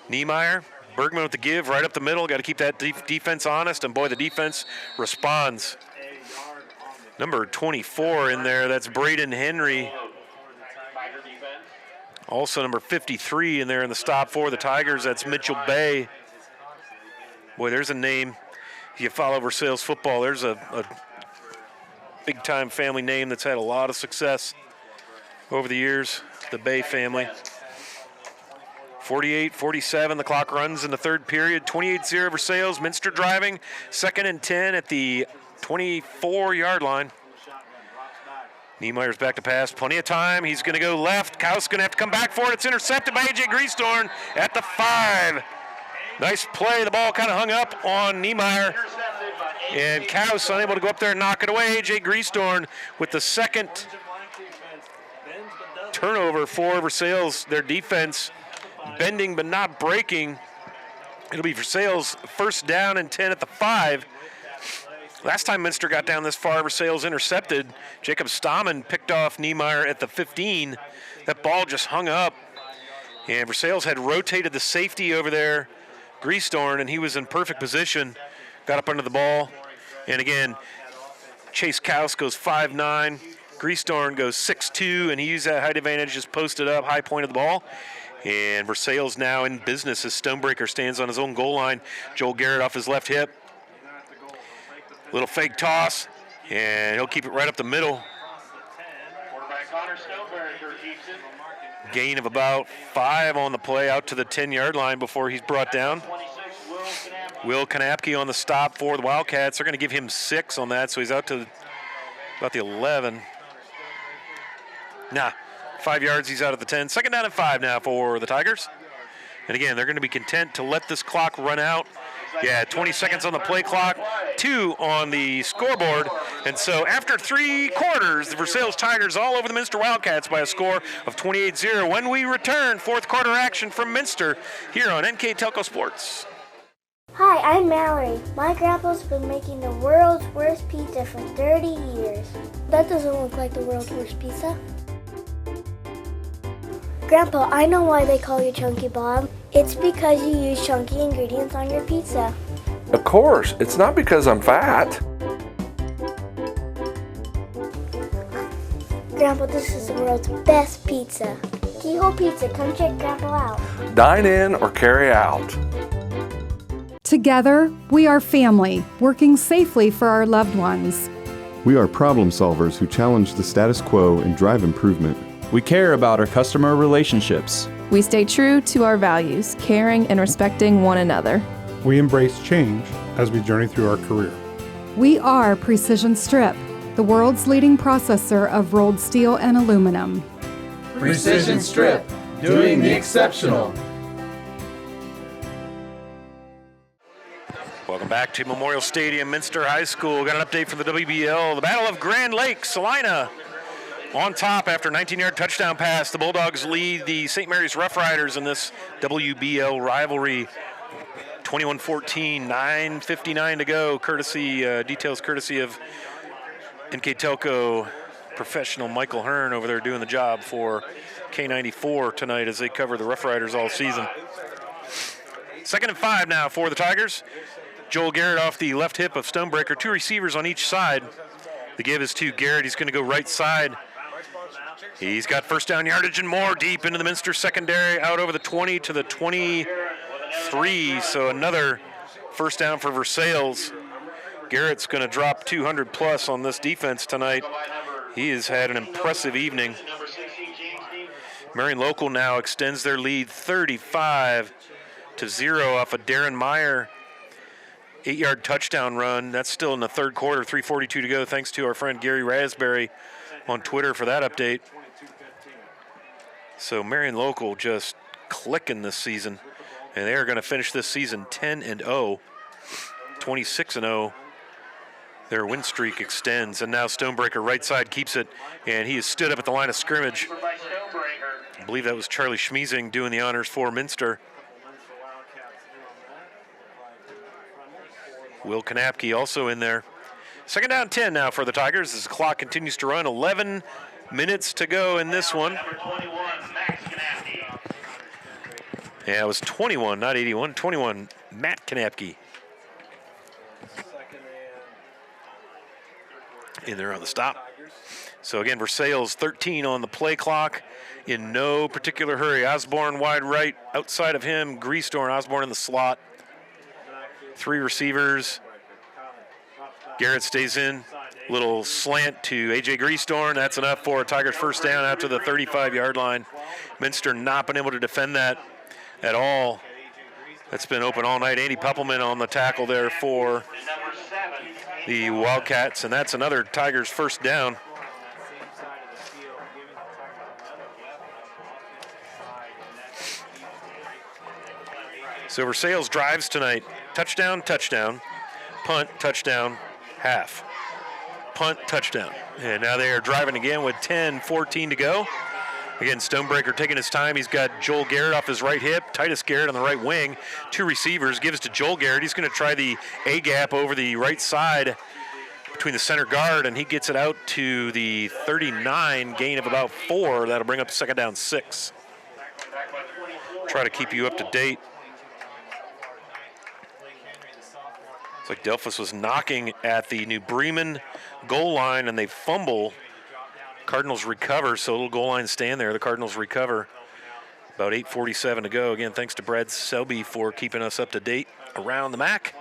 Niemeyer. Bergman with the give right up the middle. Got to keep that defense honest, and boy, the defense responds. Number 24 in there, that's Braden Henry. Also number 53 in there in the stop for the Tigers, that's Mitchell Bay. Boy, there's a name. If you follow Versailles football, there's a big-time family name that's had a lot of success over the years, the Bay family. 48-47, the clock runs in the third period. 28-0 Versailles. Minster driving, 2nd and 10 at the 24-yard line. Niemeyer's back to pass. Plenty of time. He's going to go left. Kaus going to have to come back for it. It's intercepted by A.J. Griesdorn at the 5. Nice play. The ball kind of hung up on Niemeyer. And Kaus unable to go up there and knock it away. A.J. Griesdorn with the second turnover for Versailles. Their defense bending but not breaking. It'll be Versailles first down and 10 at the 5. Last time Minster got down this far, Versailles intercepted. Jacob Stammen picked off Niemeyer at the 15. That ball just hung up. And Versailles had rotated the safety over there, Griesdorn, and he was in perfect position. Got up under the ball. And again, Chase Kaus goes 5'9". Griesdorn goes 6'2", and he used that height advantage, just posted up, high point of the ball. And Versailles now in business as Stonebreaker stands on his own goal line. Joel Garrett off his left hip. Little fake toss, and he'll keep it right up the middle. Gain of about 5 on the play out to the 10-yard line before he's brought down. Will Kanapke on the stop for the Wildcats. They're going to give him 6 on that, so he's out to about the 11. 5 yards, he's out of the 10. 2nd down and 5 now for the Tigers. And again, they're going to be content to let this clock run out. 20 seconds on the play clock, 2 on the scoreboard. And so after 3 quarters, the Versailles Tigers all over the Minster Wildcats by a score of 28-0. When we return, 4th quarter action from Minster here on NKTelco Sports. Hi, I'm Mallory. My grandpa's been making the world's worst pizza for 30 years. That doesn't look like the world's worst pizza. Grandpa, I know why they call you Chunky Bob. It's because you use chunky ingredients on your pizza. Of course, it's not because I'm fat. Grandpa, this is the world's best pizza. Keyhole Pizza, come check Grandpa out. Dine in or carry out. Together, we are family, working safely for our loved ones. We are problem solvers who challenge the status quo and drive improvement. We care about our customer relationships. We stay true to our values, caring and respecting one another. We embrace change as we journey through our career. We are Precision Strip, the world's leading processor of rolled steel and aluminum. Precision Strip, doing the exceptional. Welcome back to Memorial Stadium, Minster High School. Got an update from the WBL. The Battle of Grand Lake, Salina on top after a 19-yard touchdown pass. The Bulldogs lead the St. Mary's Rough Riders in this WBL rivalry. 21-14, 9:59 to go. Details courtesy of NKTelco professional Michael Hearn over there doing the job for K94 tonight as they cover the Rough Riders all season. 2nd and 5 now for the Tigers. Joel Garrett off the left hip of Stonebreaker. 2 receivers on each side. The give is to Garrett. He's going to go right side. He's got first down yardage and more deep into the Minster secondary, out over the 20 to the 23. So another first down for Versailles. Garrett's going to drop 200 plus on this defense tonight. He has had an impressive evening. Marion Local now extends their lead 35-0 off a Darren Meyer 8-yard touchdown run. That's still in the third quarter, 3:42 to go. Thanks to our friend Gary Raspberry on Twitter for that update. So Marion Local just clicking this season, and they are going to finish this season 10-0, 26-0. Their win streak extends, and now Stonebreaker right side keeps it, and he has stood up at the line of scrimmage. I believe that was Charlie Schmiesing doing the honors for Minster. Will Kanapke also in there. 2nd down 10 now for the Tigers as the clock continues to run. 11 minutes to go in this one. Yeah, it was 21, not 81. 21, Matt Kanapke. In there on the stop. So again, Versailles 13 on the play clock in no particular hurry. Osborne wide right, outside of him, Griesdorn, Osborne in the slot. 3 receivers. Garrett stays in. Little slant to A.J. Greastorn. That's enough for a Tigers first down out to the 35-yard line. Minster not been able to defend that at all. That's been open all night. Andy Puppelman on the tackle there for the Wildcats, and that's another Tigers first down. So Versailles drives tonight. Touchdown, touchdown, punt, touchdown, half. Punt, touchdown. And now they are driving again with 10:14 to go. Again, Stonebreaker taking his time. He's got Joel Garrett off his right hip, Titus Garrett on the right wing. Two receivers, gives to Joel Garrett. He's going to try the A-gap over the right side between the center guard, and he gets it out to the 39, gain of about 4. That'll bring up second down 6. Try to keep you up to date. It's like Delphus was knocking at the New Bremen goal line, and they fumble. Cardinals recover, so a little goal line stand there. The Cardinals recover. About 8:47 to go. Again, thanks to Brad Selby for keeping us up to date around the MAC.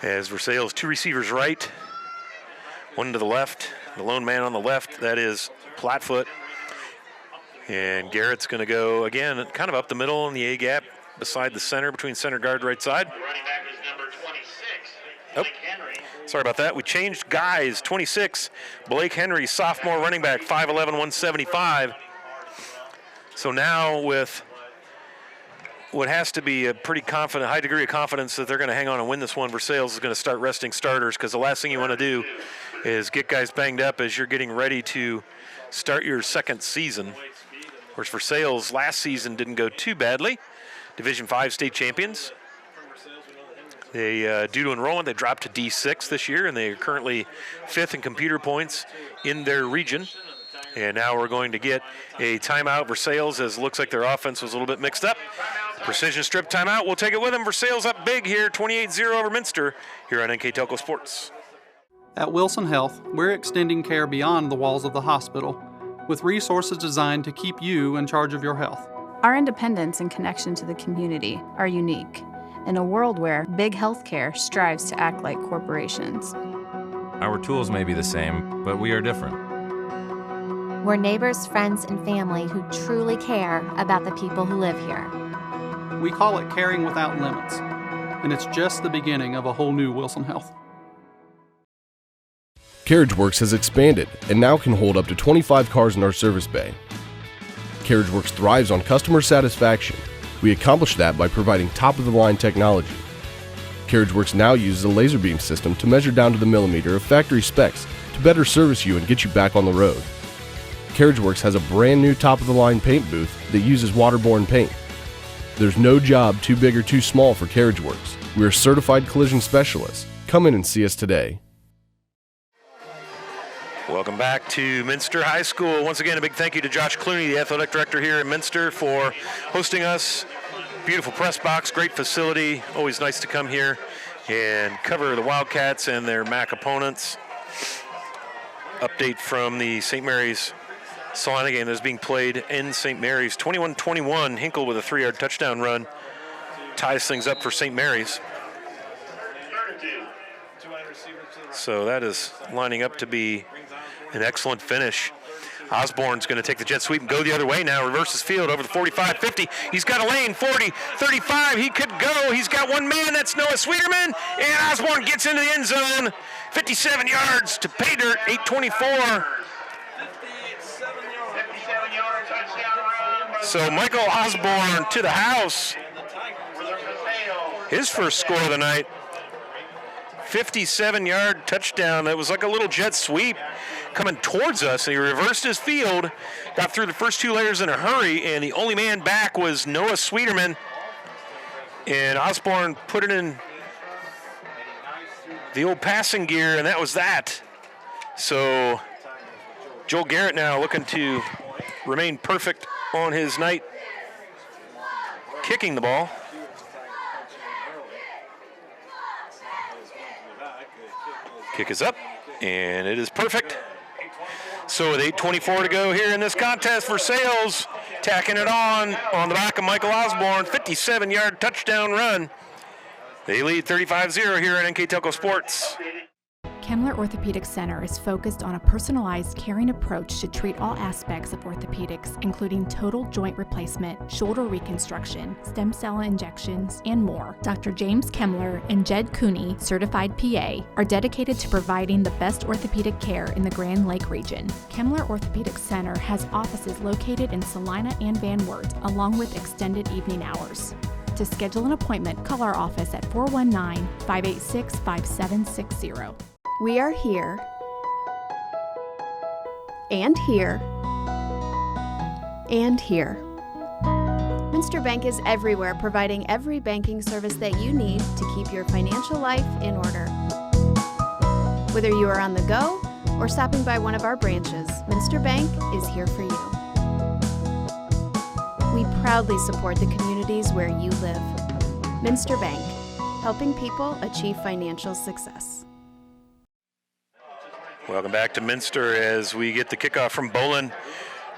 As Versailles, two receivers right, one to the left. The lone man on the left, that is Platfoot. And Garrett's going to go, again, kind of up the middle in the A-gap, beside the center, between center guard, right side. The running back is number 26, Oh, Blake Henry. sorry about that. We changed guys. 26, Blake Henry, sophomore running back, 5'11", 175. So now with what has to be a pretty confident, high degree of confidence that they're going to hang on and win this one, Versailles is going to start resting starters, because the last thing you want to do is get guys banged up as you're getting ready to start your second season. Of course, Versailles last season didn't go too badly. Division 5 state champions. They, due to enrollment, they dropped to D6 this year, and they are currently 5th in computer points in their region. And now we're going to get a timeout. Versailles, as it looks like their offense was a little bit mixed up. Precision strip timeout. We'll take it with them. Versailles up big here, 28-0 over Minster here on NKTelco Sports. At Wilson Health, we're extending care beyond the walls of the hospital with resources designed to keep you in charge of your health. Our independence and connection to the community are unique in a world where big healthcare strives to act like corporations. Our tools may be the same, but we are different. We're neighbors, friends, and family who truly care about the people who live here. We call it caring without limits, and it's just the beginning of a whole new Wilson Health. CarriageWorks has expanded and now can hold up to 25 cars in our service bay. CarriageWorks thrives on customer satisfaction. We accomplish that by providing top-of-the-line technology. CarriageWorks now uses a laser beam system to measure down to the millimeter of factory specs to better service you and get you back on the road. CarriageWorks has a brand new top-of-the-line paint booth that uses waterborne paint. There's no job too big or too small for CarriageWorks. We are certified collision specialists. Come in and see us today. Welcome back to Minster High School. Once again, a big thank you to Josh Clooney, the athletic director here at Minster, for hosting us. Beautiful press box, great facility. Always nice to come here and cover the Wildcats and their MAC opponents. Update from the St. Mary's Salina game that's being played in St. Mary's. 21-21, Hinkle with a 3-yard touchdown run ties things up for St. Mary's. So that is lining up to be an excellent finish. Osborne's going to take the jet sweep and go the other way now. Reverses field over the 45, 50. He's got a lane, 40, 35. He could go. He's got one man. That's Noah Sweeterman. And Osborne gets into the end zone. 57 yards to pay dirt, 8:24. So Michael Osborne to the house. His first score of the night. 57-yard touchdown. It was like a little jet sweep coming towards us, and he reversed his field, got through the first two layers in a hurry, and the only man back was Noah Sweeterman. And Osborne put it in the old passing gear, and that was that. So Joel Garrett now looking to remain perfect on his night, kicking the ball. Kick is up, and it is perfect. So with 8:24 to go here in this contest, Versailles tacking it on the back of Michael Osborne, 57-yard touchdown run. They lead 35-0 here at NKTelco Sports. Kemmler Orthopedic Center is focused on a personalized, caring approach to treat all aspects of orthopedics, including total joint replacement, shoulder reconstruction, stem cell injections, and more. Dr. James Kemmler and Jed Cooney, certified PA, are dedicated to providing the best orthopedic care in the Grand Lake region. Kemmler Orthopedic Center has offices located in Salina and Van Wert, along with extended evening hours. To schedule an appointment, call our office at 419-586-5760. We are here, and here, and here. Minster Bank is everywhere, providing every banking service that you need to keep your financial life in order. Whether you are on the go or stopping by one of our branches, Minster Bank is here for you. We proudly support the communities where you live. Minster Bank, helping people achieve financial success. Welcome back to Minster as we get the kickoff from Bolin.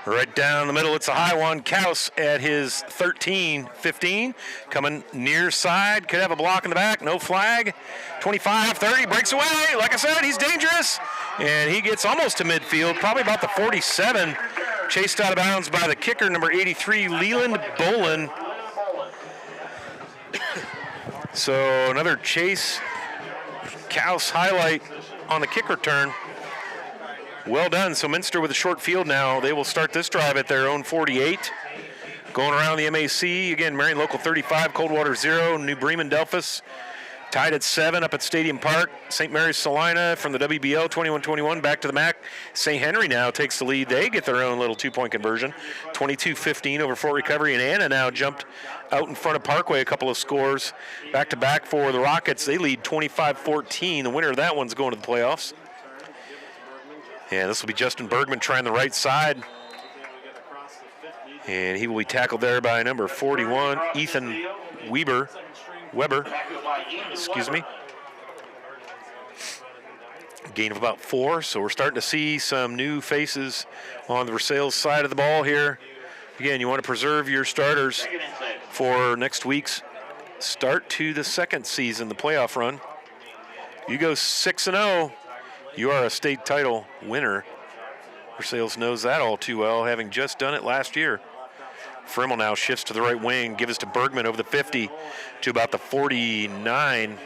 Right down the middle, it's a high one. Kaus at his 13-15. Coming near side, could have a block in the back, no flag. 25-30, breaks away. Like I said, he's dangerous. And he gets almost to midfield, probably about the 47. Chased out of bounds by the kicker, number 83, Leland Bolin. So another Chase Kaus highlight on the kick return. Well done. So Minster with a short field now. They will start this drive at their own 48. Going around the MAC, again, Marion Local 35, Coldwater 0, New Bremen Delphus tied at 7 up at Stadium Park. St. Mary's Salina from the WBL 21-21 back to the MAC. St. Henry now takes the lead. They get their own little two-point conversion, 22-15 over Fort Recovery. And Anna now jumped out in front of Parkway a couple of scores back-to-back for the Rockets. They lead 25-14. The winner of that one's going to the playoffs. And this will be Justin Bergman trying the right side. And he will be tackled there by number 41, Ethan Weber. Excuse me. Gain of about 4, so we're starting to see some new faces on the Versailles side of the ball here. Again, you want to preserve your starters for next week's start to the second season, the playoff run. You go 6-0. You are a state title winner. Versailles knows that all too well, having just done it last year. Frimmel now shifts to the right wing, gives to Bergman over the 50 to about the 49,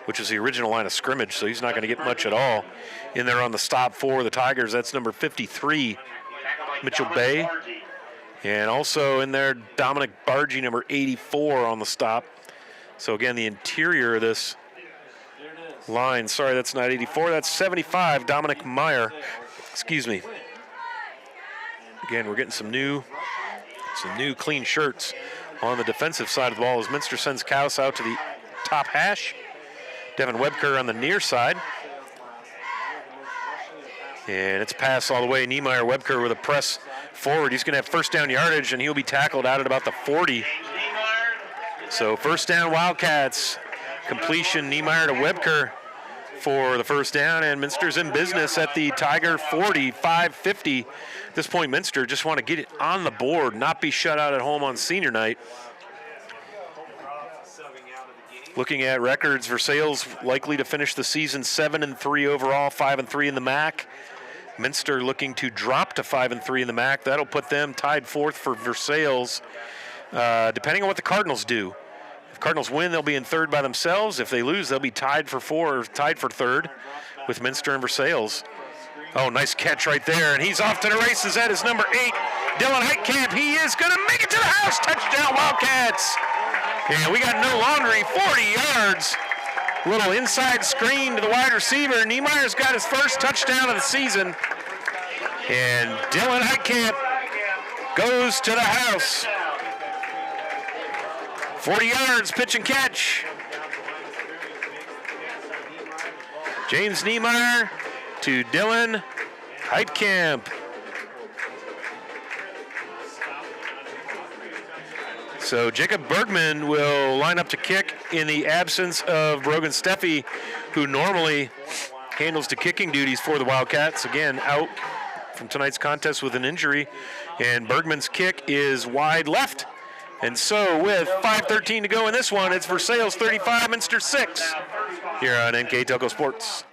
which is the original line of scrimmage, so he's not going to get much at all. In there on the stop for the Tigers, that's number 53, Mitchell Bay. And also in there, Dominic Bargy, number 84 on the stop. So again, the interior of this line, sorry, that's not 84, that's 75, Dominic Meyer. Excuse me. Again, we're getting some new clean shirts on the defensive side of the ball as Minster sends Kaus out to the top hash. Devin Webker on the near side. And it's pass all the way. Niemeyer Webker with a press forward. He's going to have first down yardage, and he'll be tackled out at about the 40. So first down Wildcats. Completion Niemeyer to Webker for the first down, and Minster's in business at the Tiger 45-50. At this point, Minster just want to get it on the board, not be shut out at home on senior night. Looking at records, Versailles likely to finish the season 7-3 overall, 5-3 in the MAC. Minster looking to drop to 5-3 in the MAC. That'll put them tied fourth for Versailles, depending on what the Cardinals do. If Cardinals win, they'll be in third by themselves. If they lose, they'll be tied for third with Minster and Versailles. Oh, nice catch right there, and he's off to the races. That is number 8, Dylan Heitkamp. He is going to make it to the house. Touchdown, Wildcats. And we got no laundry, 40 yards. Little inside screen to the wide receiver. Niemeyer's got his first touchdown of the season. And Dylan Heitkamp goes to the house. 40 yards, pitch and catch. James Niemeyer to Dylan Heitkamp. So Jacob Bergman will line up to kick in the absence of Brogan Steffi, who normally handles the kicking duties for the Wildcats. Again, out from tonight's contest with an injury, and Bergman's kick is wide left. And so with 5:13 to go in this one, it's Versailles 35, Minster 6 here on NKTelco Sports.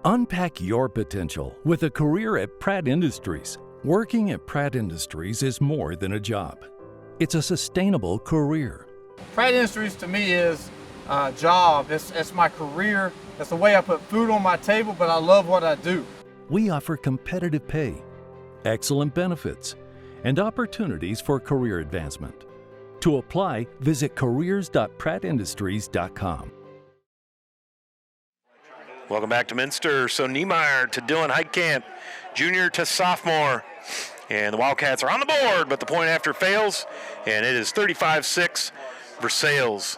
Unpack your potential with a career at Pratt Industries. Working at Pratt Industries is more than a job. It's a sustainable career. Pratt Industries to me is a job. It's my career. It's the way I put food on my table, but I love what I do. We offer competitive pay, excellent benefits, and opportunities for career advancement. To apply, visit careers.prattindustries.com. Welcome back to Minster. So Niemeyer to Dylan Heitkamp, junior to sophomore. And the Wildcats are on the board, but the point after fails, and it is 35-6 Versailles.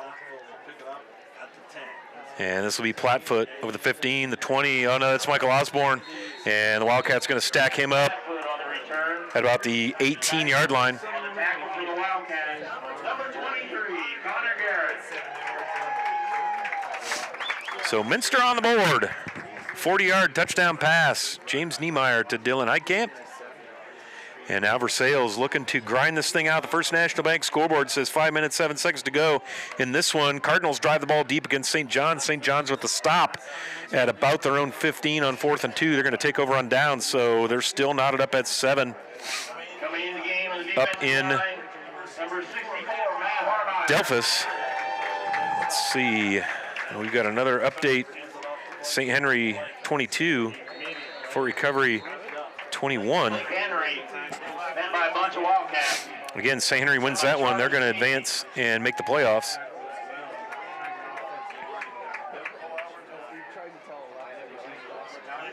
And this will be Plattfoot over the 15, the 20. Oh, no, that's Michael Osborne. And the Wildcats going to stack him up at about the 18-yard line. So Minster on the board. 40-yard touchdown pass. James Niemeyer to Dylan Heitkamp. And now Versailles looking to grind this thing out. The First National Bank scoreboard says 5 minutes, 7 seconds to go in this one. Cardinals drive the ball deep against St. John's. St. John's with the stop at about their own 15 on 4th and 2. They're going to take over on downs, so they're still knotted up at 7. Up in Delphus. Let's see. We've got another update. St. Henry 22 for recovery 21. Again, St. Henry wins that one. They're going to advance and make the playoffs.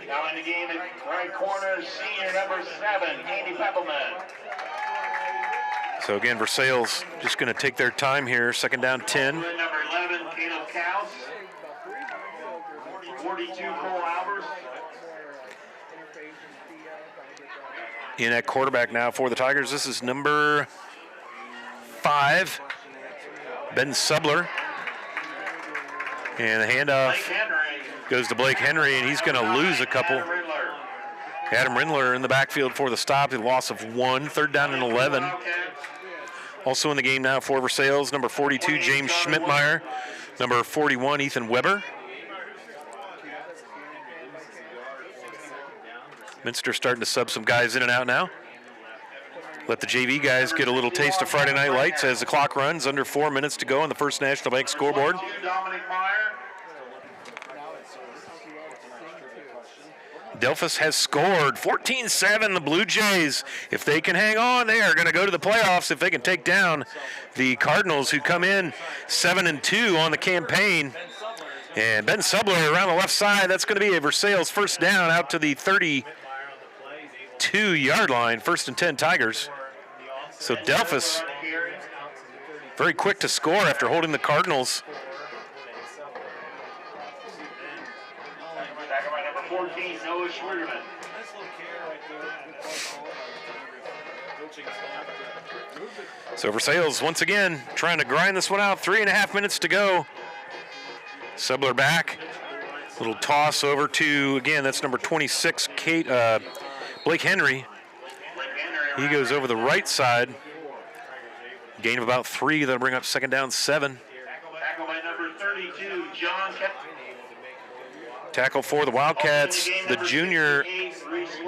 Now in the game, right corner, senior number 7, Andy Peppelman. So again, Versailles just going to take their time here. Second down 10. Number 11, Caleb Kaus. 42, Cole Albers. In at quarterback now for the Tigers. This is number 5, Ben Subler. And the handoff goes to Blake Henry, and he's going to lose a couple. Adam Rindler in the backfield for the stop, a loss of 1, 3rd down and 11. Also in the game now for Versailles, number 42, James Schmidtmeyer. Number 41, Ethan Weber. Minster starting to sub some guys in and out now. Let the JV guys get a little taste of Friday Night Lights as the clock runs. Under 4 minutes to go on the First National Bank scoreboard. Delphus has scored 14-7. The Blue Jays, if they can hang on, they are going to go to the playoffs if they can take down the Cardinals, who come in 7-2 on the campaign. And Ben Subler around the left side. That's going to be a Versailles first down out to the 32-yard line. 1st and 10 Tigers. So Delphus very quick to score after holding the Cardinals. Number 14, Noah Schwerman. So Versailles once again trying to grind this one out. 3.5 minutes to go. Subler back. Little toss over to, again, that's number 26, Blake Henry. He goes over the right side. Gain of about 3. That'll bring up second down 7. Tackle by number 32, John Kepler. Tackle for the Wildcats, the junior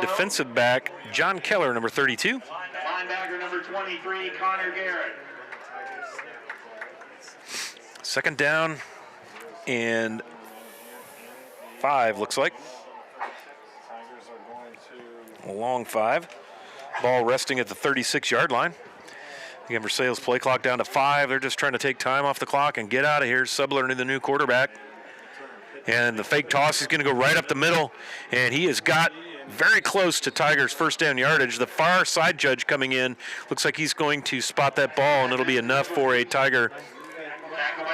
defensive back, John Keller, number 32. Linebacker number 23, Connor Garrett. Second down and 5, looks like. A long 5. Ball resting at the 36-yard line. Again, Versailles play clock down to 5. They're just trying to take time off the clock and get out of here. Subler into the new quarterback. And the fake toss is going to go right up the middle. And he has got very close to Tigers' first down yardage. The far side judge coming in. Looks like he's going to spot that ball, and it'll be enough for a Tiger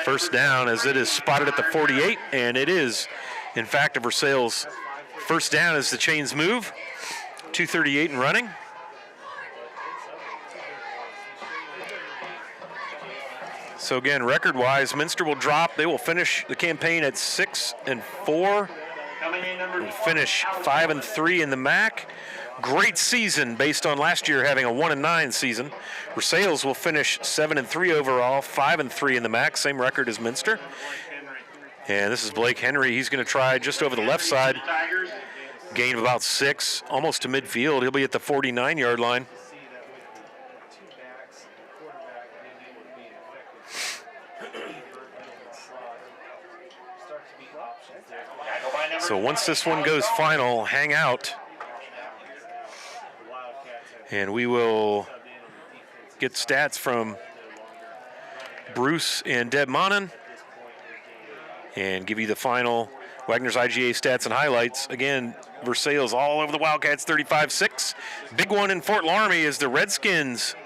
first down, as it is spotted at the 48. And it is, in fact, a Versailles first down as the chains move. 2:38 and running. So again, record-wise, Minster will drop. They will finish the campaign at 6-4. We'll finish 5-3 in the MAC. great season based on last year having a 1-9 season. Versailles will finish 7-3 overall, 5-3 in the MAC, same record as Minster. And this is Blake Henry. He's going to try just over the left side. Gain of about 6, almost to midfield. He'll be at the 49-yard line. So once this one goes final, hang out. And we will get stats from Bruce and Deb Monin and give you the final Wagner's IGA stats and highlights. Again, Versailles all over the Wildcats, 35-6. Big one in Fort Laramie is the Redskins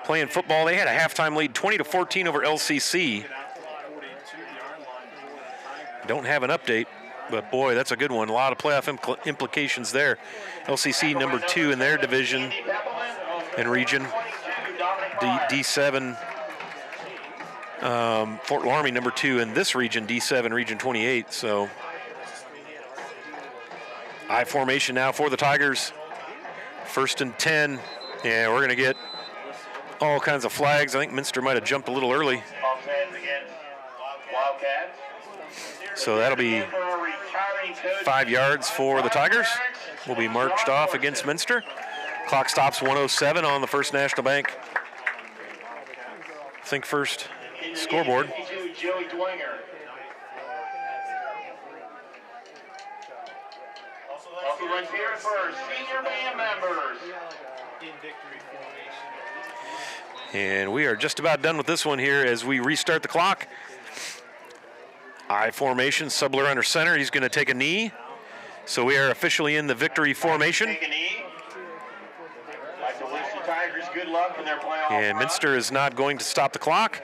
playing football. They had a halftime lead, 20-14 over LCC. Don't have an update, but boy, that's a good one. A lot of playoff implications there. LCC number 2 in their division and region. D7. Fort Laramie number 2 in this region, D7, region 28. So I formation now for the Tigers. 1st and 10, and we're going to get all kinds of flags. I think Minster might have jumped a little early. So that'll be 5 yards for the Tigers. Will be marched off against Minster. Clock stops 1:07 on the First National Bank Think First scoreboard. Also runs here for senior band members. And we are just about done with this one here as we restart the clock. I formation, Subler under center. He's going to take a knee. So we are officially in the victory formation. Take a knee. Like to wish the Tigers good luck in their playoff. And Minster is not going to stop the clock.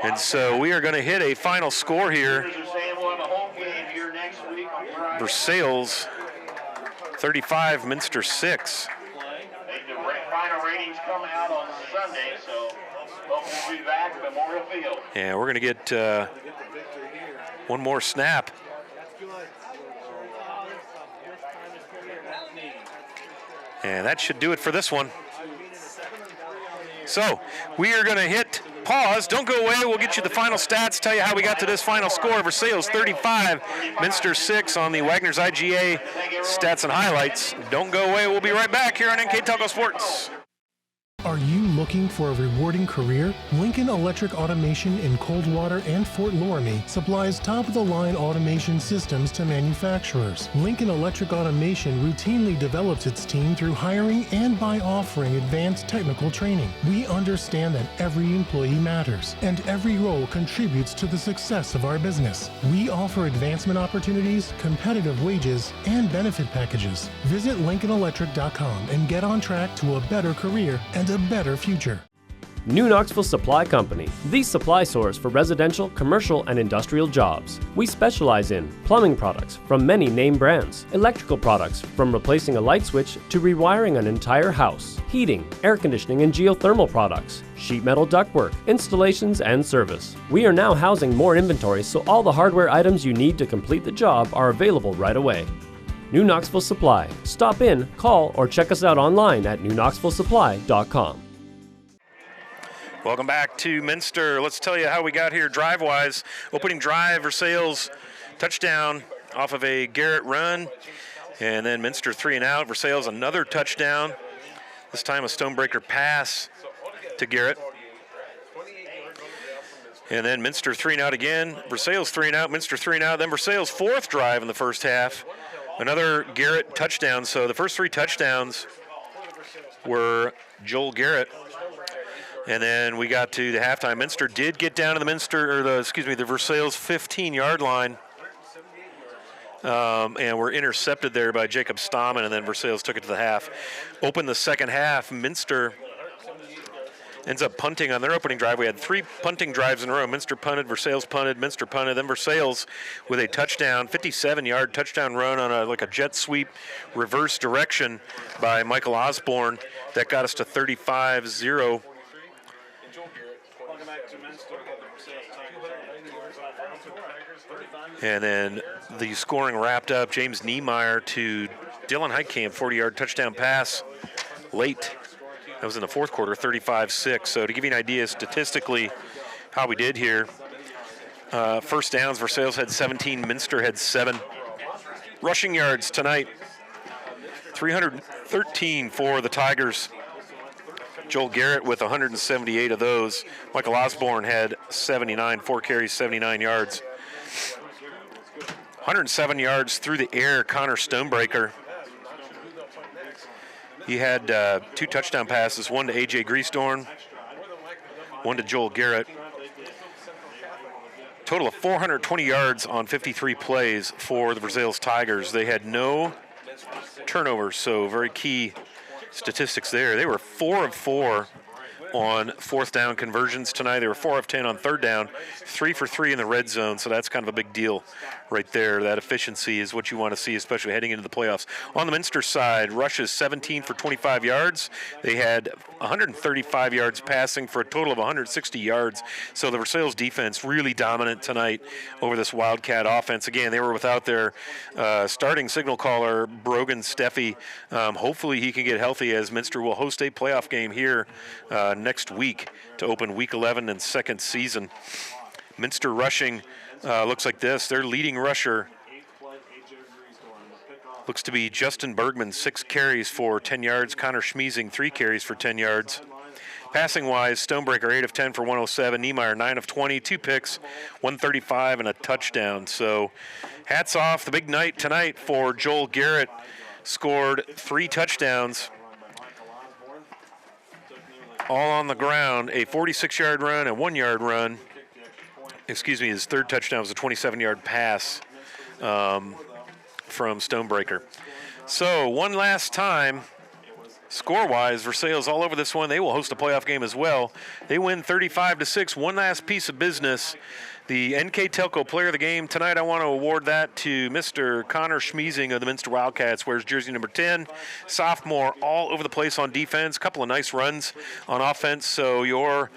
And so we are going to hit a final score here. Versailles 35, Minster 6. The final ratings come out on Sunday, so we'll be back at Memorial Field. And we're going to get one more snap. And that should do it for this one. So we are going to hit pause. Don't go away. We'll get you the final stats, tell you how we got to this final score. Versailles 35, Minster 6 on the Wagner's IGA stats and highlights. Don't go away. We'll be right back here on NKTelco Sports. Are you looking for a rewarding career? Lincoln Electric Automation in Coldwater and Fort Laramie supplies top-of-the-line automation systems to manufacturers. Lincoln Electric Automation routinely develops its team through hiring and by offering advanced technical training. We understand that every employee matters, and every role contributes to the success of our business. We offer advancement opportunities, competitive wages, and benefit packages. Visit LincolnElectric.com and get on track to a better career and a better future. New Knoxville Supply Company, the supply source for residential, commercial, and industrial jobs. We specialize in plumbing products from many name brands, electrical products from replacing a light switch to rewiring an entire house, heating, air conditioning, and geothermal products, sheet metal ductwork, installations, and service. We are now housing more inventory, so all the hardware items you need to complete the job are available right away. New Knoxville Supply. Stop in, call, or check us out online at newknoxvillesupply.com. Welcome back to Minster. Let's tell you how we got here drive-wise. Opening drive, Versailles touchdown off of a Garrett run. And then Minster 3 and out. Versailles another touchdown. This time a stonebreaker pass to Garrett. And then Minster 3 and out again. Versailles 3 and out, Minster 3 and out. Then Versailles' fourth drive in the first half. Another Garrett touchdown. So the first 3 touchdowns were Joel Garrett. And then we got to the halftime. Minster did get down to the the Versailles 15-yard line. And were intercepted there by Jacob Stammen, and then Versailles took it to the half. Opened the second half. Minster ends up punting on their opening drive. We had 3 punting drives in a row. Minster punted, Versailles punted, Minster punted, then Versailles with a touchdown, 57-yard touchdown run on a jet sweep reverse direction by Michael Osborne. That got us to 35-0. And then the scoring wrapped up. James Niemeyer to Dylan Heitkamp, 40-yard touchdown pass late. That was in the fourth quarter, 35-6. So to give you an idea statistically how we did here, first downs, Versailles had 17, Minster had 7. Rushing yards tonight, 313 for the Tigers. Joel Garrett with 178 of those. Michael Osborne had 79, 4 carries, 79 yards. 107 yards through the air, Connor Stonebreaker. He had 2 touchdown passes, one to A.J. Greasdorn, one to Joel Garrett. Total of 420 yards on 53 plays for the Versailles Tigers. They had no turnovers, so very key statistics there. They were 4 of 4 on fourth down conversions tonight. They were 4 of 10 on third down, 3 for 3 in the red zone, so that's kind of a big deal right there. That efficiency is what you want to see, especially heading into the playoffs. On the Minster side, rushes 17 for 25 yards. They had 135 yards passing for a total of 160 yards, so the Versailles defense really dominant tonight over this Wildcat offense. Again, they were without their starting signal caller, Brogan Steffi. Hopefully he can get healthy, as Minster will host a playoff game here next week to open Week 11 and second season. Minster rushing looks like this. Their leading rusher looks to be Justin Bergman, 6 carries for 10 yards. Connor Schmiesing, 3 carries for 10 yards. Passing-wise, Stonebreaker, 8 of 10 for 107. Niemeyer, 9 of 20, 2 picks, 135, and a touchdown. So hats off. The big night tonight for Joel Garrett. Scored 3 touchdowns, all on the ground, a 46-yard run, a 1-yard run. Excuse me, his third touchdown was a 27-yard pass from Stonebreaker. So one last time, score-wise, Versailles all over this one. They will host a playoff game as well. They win 35-6. One last piece of business. The NKTelco Player of the Game tonight, I want to award that to Mr. Connor Schmiesing of the Minster Wildcats, wears jersey number 10. Sophomore, all over the place on defense. Couple of nice runs on offense. So your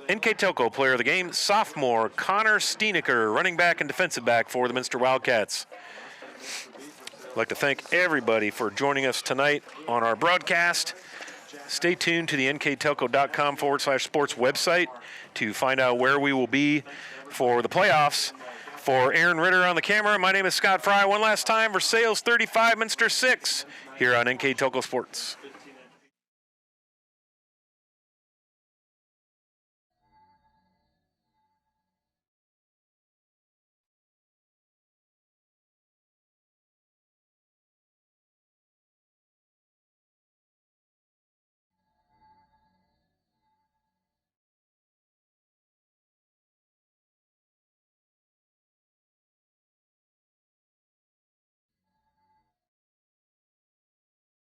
NKTelco Player of the Game, sophomore Connor Steenecker, running back and defensive back for the Minster Wildcats. I'd like to thank everybody for joining us tonight on our broadcast. Stay tuned to the nktelco.com/sports website to find out where we will be for the playoffs. For Aaron Ritter on the camera, my name is Scott Fry. One last time, Versailles 35, Minster 6, here on NKTelco Sports.